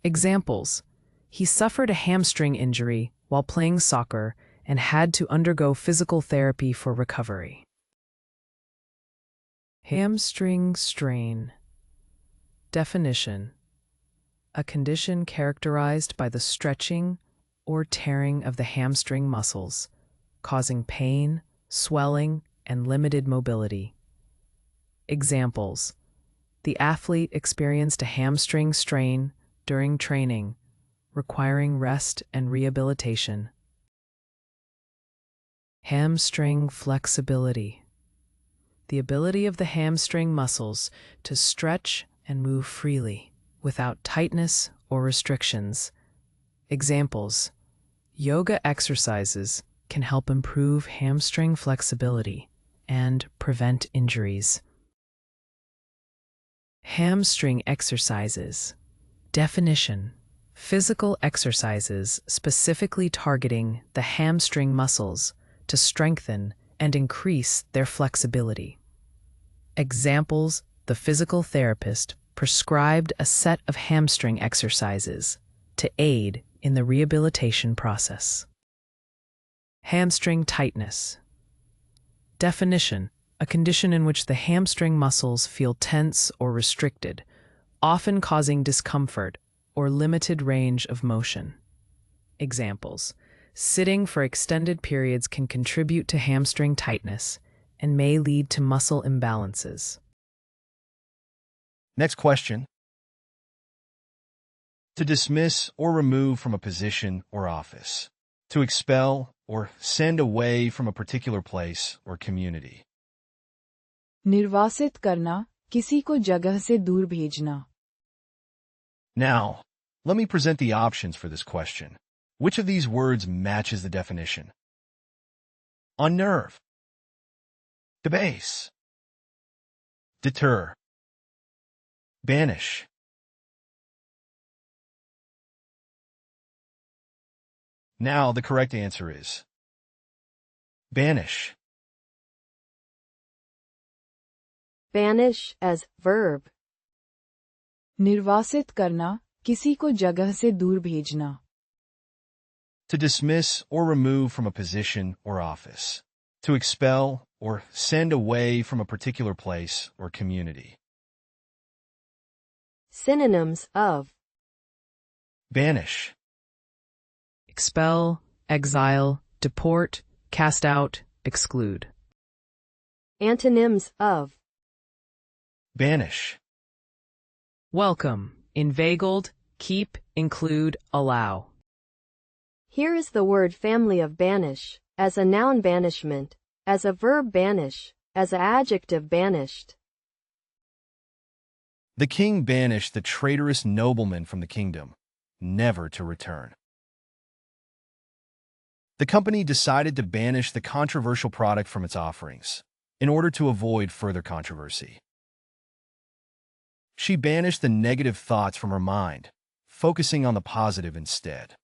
Examples: he suffered a hamstring injury while playing soccer and had to undergo physical therapy for recovery. Hamstring strain. Definition: a condition characterized by the stretching or tearing of the hamstring muscles, causing pain, swelling, and limited mobility. Examples: the athlete experienced a hamstring strain during training, requiring rest and rehabilitation. Hamstring flexibility. The ability of the hamstring muscles to stretch and move freely without tightness or restrictions. Examples: yoga exercises can help improve hamstring flexibility and prevent injuries. Hamstring exercises. Definition: physical exercises specifically targeting the hamstring muscles to strengthen and increase their flexibility. Examples: the physical therapist prescribed a set of hamstring exercises to aid in the rehabilitation process. Hamstring tightness. Definition: a condition in which the hamstring muscles feel tense or restricted, often causing discomfort or limited range of motion. Examples: sitting for extended periods can contribute to hamstring tightness and may lead to muscle imbalances. Next question. To dismiss or remove from a position or office. To expel or send away from a particular place or community. निर्वासित करना, किसी को जगह से दूर भेजना. Now, let me present the options for this question. Which of these words matches the definition? Unnerve. Debase. Deter. Banish. Now the correct answer is banish. Banish as verb. निर्वासित करना, किसी को जगह से दूर भेजना. To dismiss or remove from a position or office. To expel or send away from a particular place or community. Synonyms of Banish. Expel, exile, deport, cast out, exclude. antonyms of Banish. Welcome, inveigled, keep, include, allow. Here is the word family of banish, as a noun banishment, as a verb banish, as an adjective banished. The king banished the traitorous nobleman from the kingdom, never to return. The company decided to banish the controversial product from its offerings, in order to avoid further controversy. She banished the negative thoughts from her mind, focusing on the positive instead.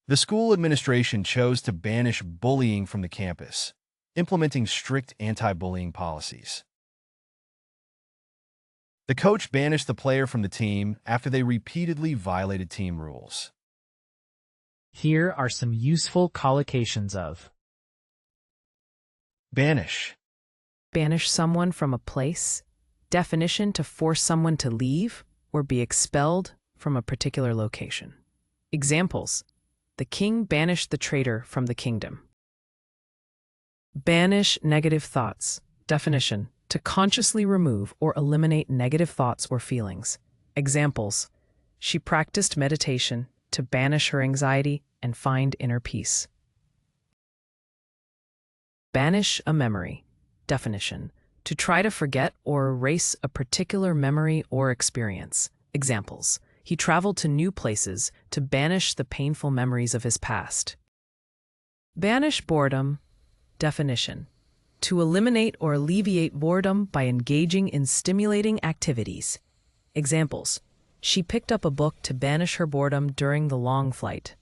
The school administration chose to banish bullying from the campus, implementing strict anti-bullying policies. The coach banished the player from the team after they repeatedly violated team rules. Here are some useful collocations of Banish. Banish someone from a place. Definition: to force someone to leave or be expelled from a particular location. Examples: the king banished the traitor from the kingdom. Banish negative thoughts. Definition: to consciously remove or eliminate negative thoughts or feelings. Examples: she practiced meditation to banish her anxiety and find inner peace. Banish a memory. Definition: to try to forget or erase a particular memory or experience. Examples: he traveled to new places to banish the painful memories of his past. Banish boredom. Definition: to eliminate or alleviate boredom by engaging in stimulating activities. Examples: she picked up a book to banish her boredom during the long flight.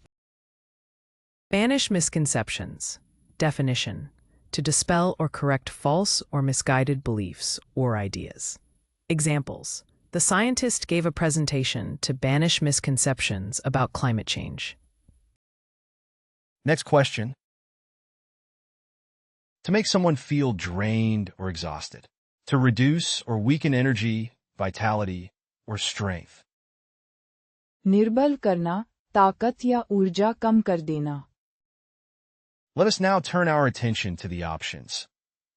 Banish misconceptions. Definition: to dispel or correct false or misguided beliefs or ideas. Examples: the scientist gave a presentation to banish misconceptions about climate change. Next question. To make someone feel drained or exhausted. To reduce or weaken energy, vitality, or strength. निर्बल करना, ताकत या ऊर्जा कम कर देना. Let us now turn our attention to the options.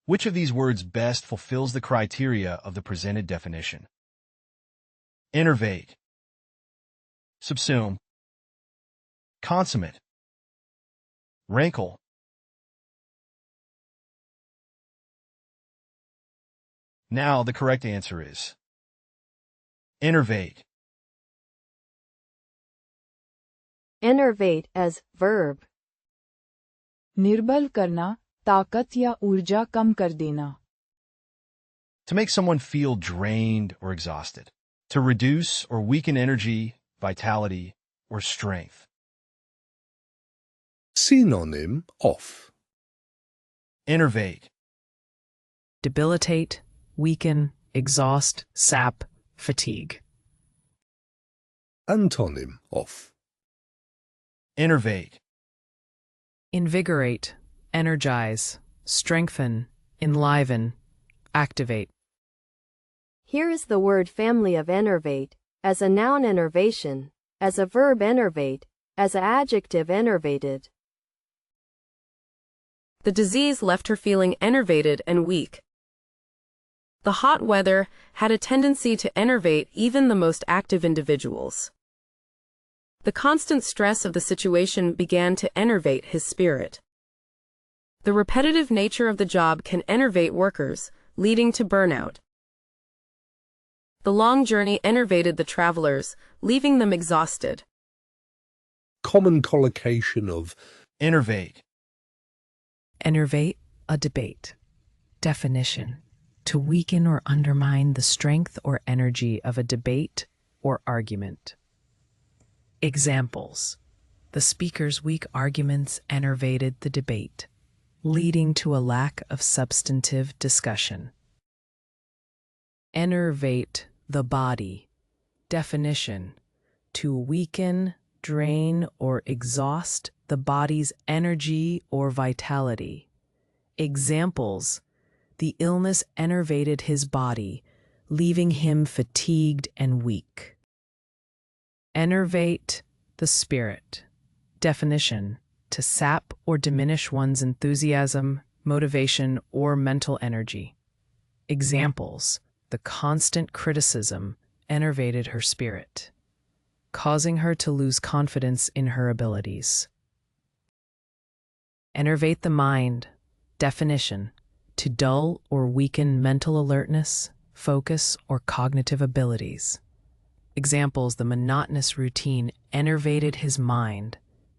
Which of these words best fulfills the criteria of the presented definition? Innervate, subsume, consummate, rankle. Now the correct answer is innervate. Innervate as verb. निर्बल करना, ताकत या ऊर्जा कम कर देना. To make someone feel drained or exhausted. To reduce or weaken energy, vitality, or strength. Synonym of. Innervate, Debilitate, weaken, exhaust, sap, fatigue. Antonym of. innervate, Invigorate, energize, strengthen, enliven, activate. Here is the word family of enervate, as a noun enervation, as a verb enervate, as an adjective enervated. The disease left her feeling enervated and weak. The hot weather had a tendency to enervate even the most active individuals. The constant stress of the situation began to enervate his spirit. The repetitive nature of the job can enervate workers, leading to burnout. The long journey enervated the travelers, leaving them exhausted. Common collocation of. innervate, Enervate, a debate. Definition: to weaken or undermine the strength or energy of a debate or argument. Examples: the speaker's weak arguments enervated the debate, leading to a lack of substantive discussion. Enervate the body. Definition: to weaken, drain, or exhaust the body's energy or vitality. Examples: the illness enervated his body, leaving him fatigued and weak. Enervate the spirit. Definition: to sap or diminish one's enthusiasm, motivation, or mental energy. Examples: the constant criticism enervated her spirit, causing her to lose confidence in her abilities. Enervate the mind. Definition: to dull or weaken mental alertness, focus, or cognitive abilities. Examples: the monotonous routine enervated his mind,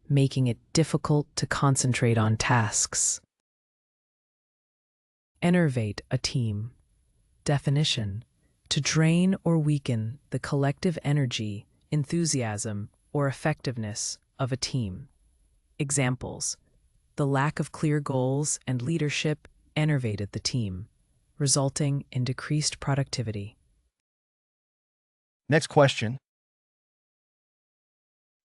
making it difficult to concentrate on tasks. Enervate a team. Definition: to drain or weaken the collective energy, enthusiasm, or effectiveness of a team. Examples: the lack of clear goals and leadership enervated the team, resulting in decreased productivity. Next question.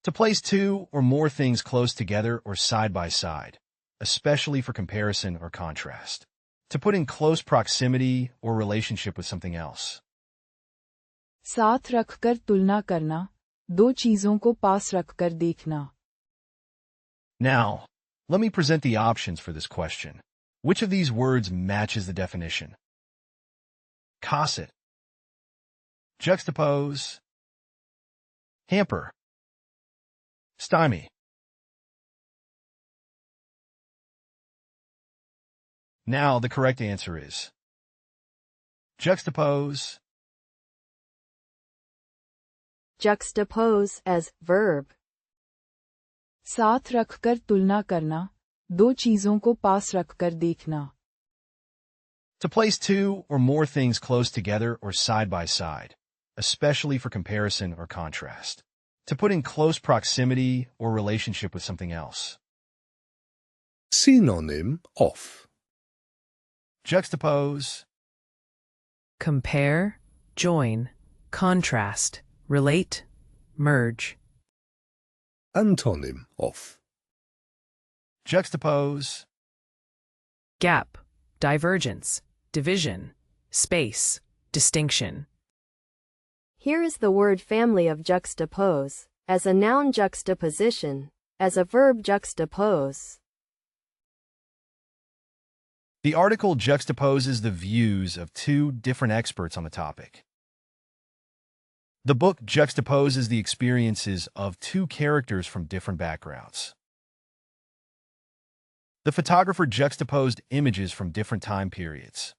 To place two or more things close together or side by side, especially for comparison or contrast. To put in close proximity or relationship with something else. साथ रखकर तुलना करना, दो चीजों को पास रखकर देखना. Now, let me present the options for this question. Which of these words matches the definition? Cosset, juxtapose, hamper, stymie. Now the correct answer is juxtapose. Juxtapose as verb. साथ रखकर तुलना करना, दो चीजों को पास रखकर देखना. To place two or more things close together or side by side, especially for comparison or contrast. To put in close proximity or relationship with something else. Synonym of. Juxtapose, Compare, join, contrast, relate, merge. Antonym of. juxtapose, gap, divergence, division, space, distinction. Here is the word family of juxtapose, as a noun juxtaposition, as a verb juxtapose. The article juxtaposes the views of two different experts on the topic. The book juxtaposes the experiences of two characters from different backgrounds. The photographer juxtaposed images from different time periods.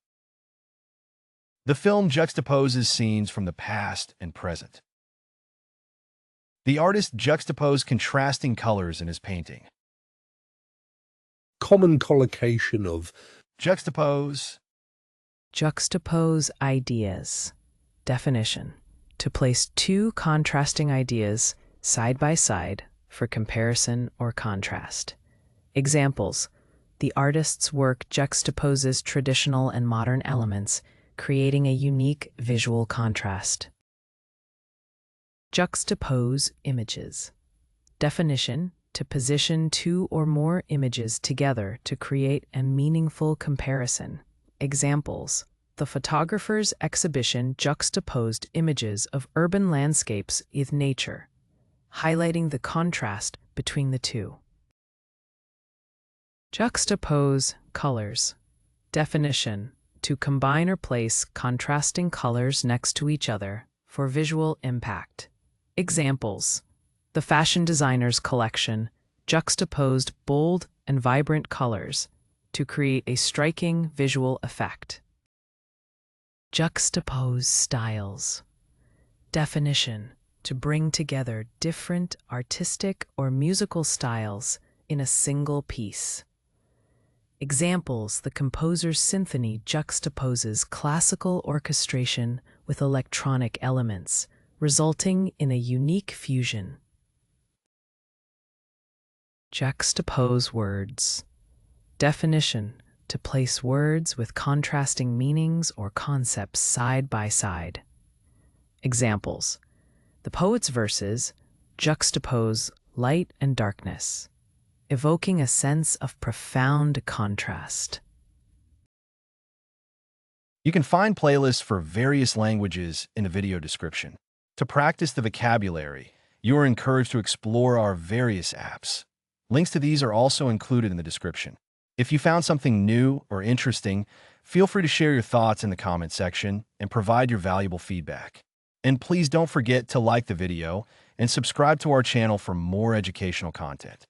The film juxtaposes scenes from the past and present. The artist juxtaposed contrasting colors in his painting. Common collocation of Juxtapose. Juxtapose ideas. Definition: to place two contrasting ideas side by side for comparison or contrast. Examples: the artist's work juxtaposes traditional and modern elements, creating a unique visual contrast. Juxtapose images. Definition: to position two or more images together to create a meaningful comparison. Examples: the photographer's exhibition juxtaposed images of urban landscapes with nature, highlighting the contrast between the two. Juxtapose colors. Definition: to combine or place contrasting colors next to each other for visual impact. Examples: the fashion designer's collection juxtaposed bold and vibrant colors to create a striking visual effect. Juxtapose styles. Definition: to bring together different artistic or musical styles in a single piece. Examples: the composer's symphony juxtaposes classical orchestration with electronic elements, resulting in a unique fusion. Juxtapose words. Definition: to place words with contrasting meanings or concepts side by side. Examples: the poet's verses juxtapose light and darkness, evoking a sense of profound contrast. You can find playlists for various languages in the video description. To practice the vocabulary, you are encouraged to explore our various apps. Links to these are also included in the description. If you found something new or interesting, feel free to share your thoughts in the comment section and provide your valuable feedback. And please don't forget to like the video and subscribe to our channel for more educational content.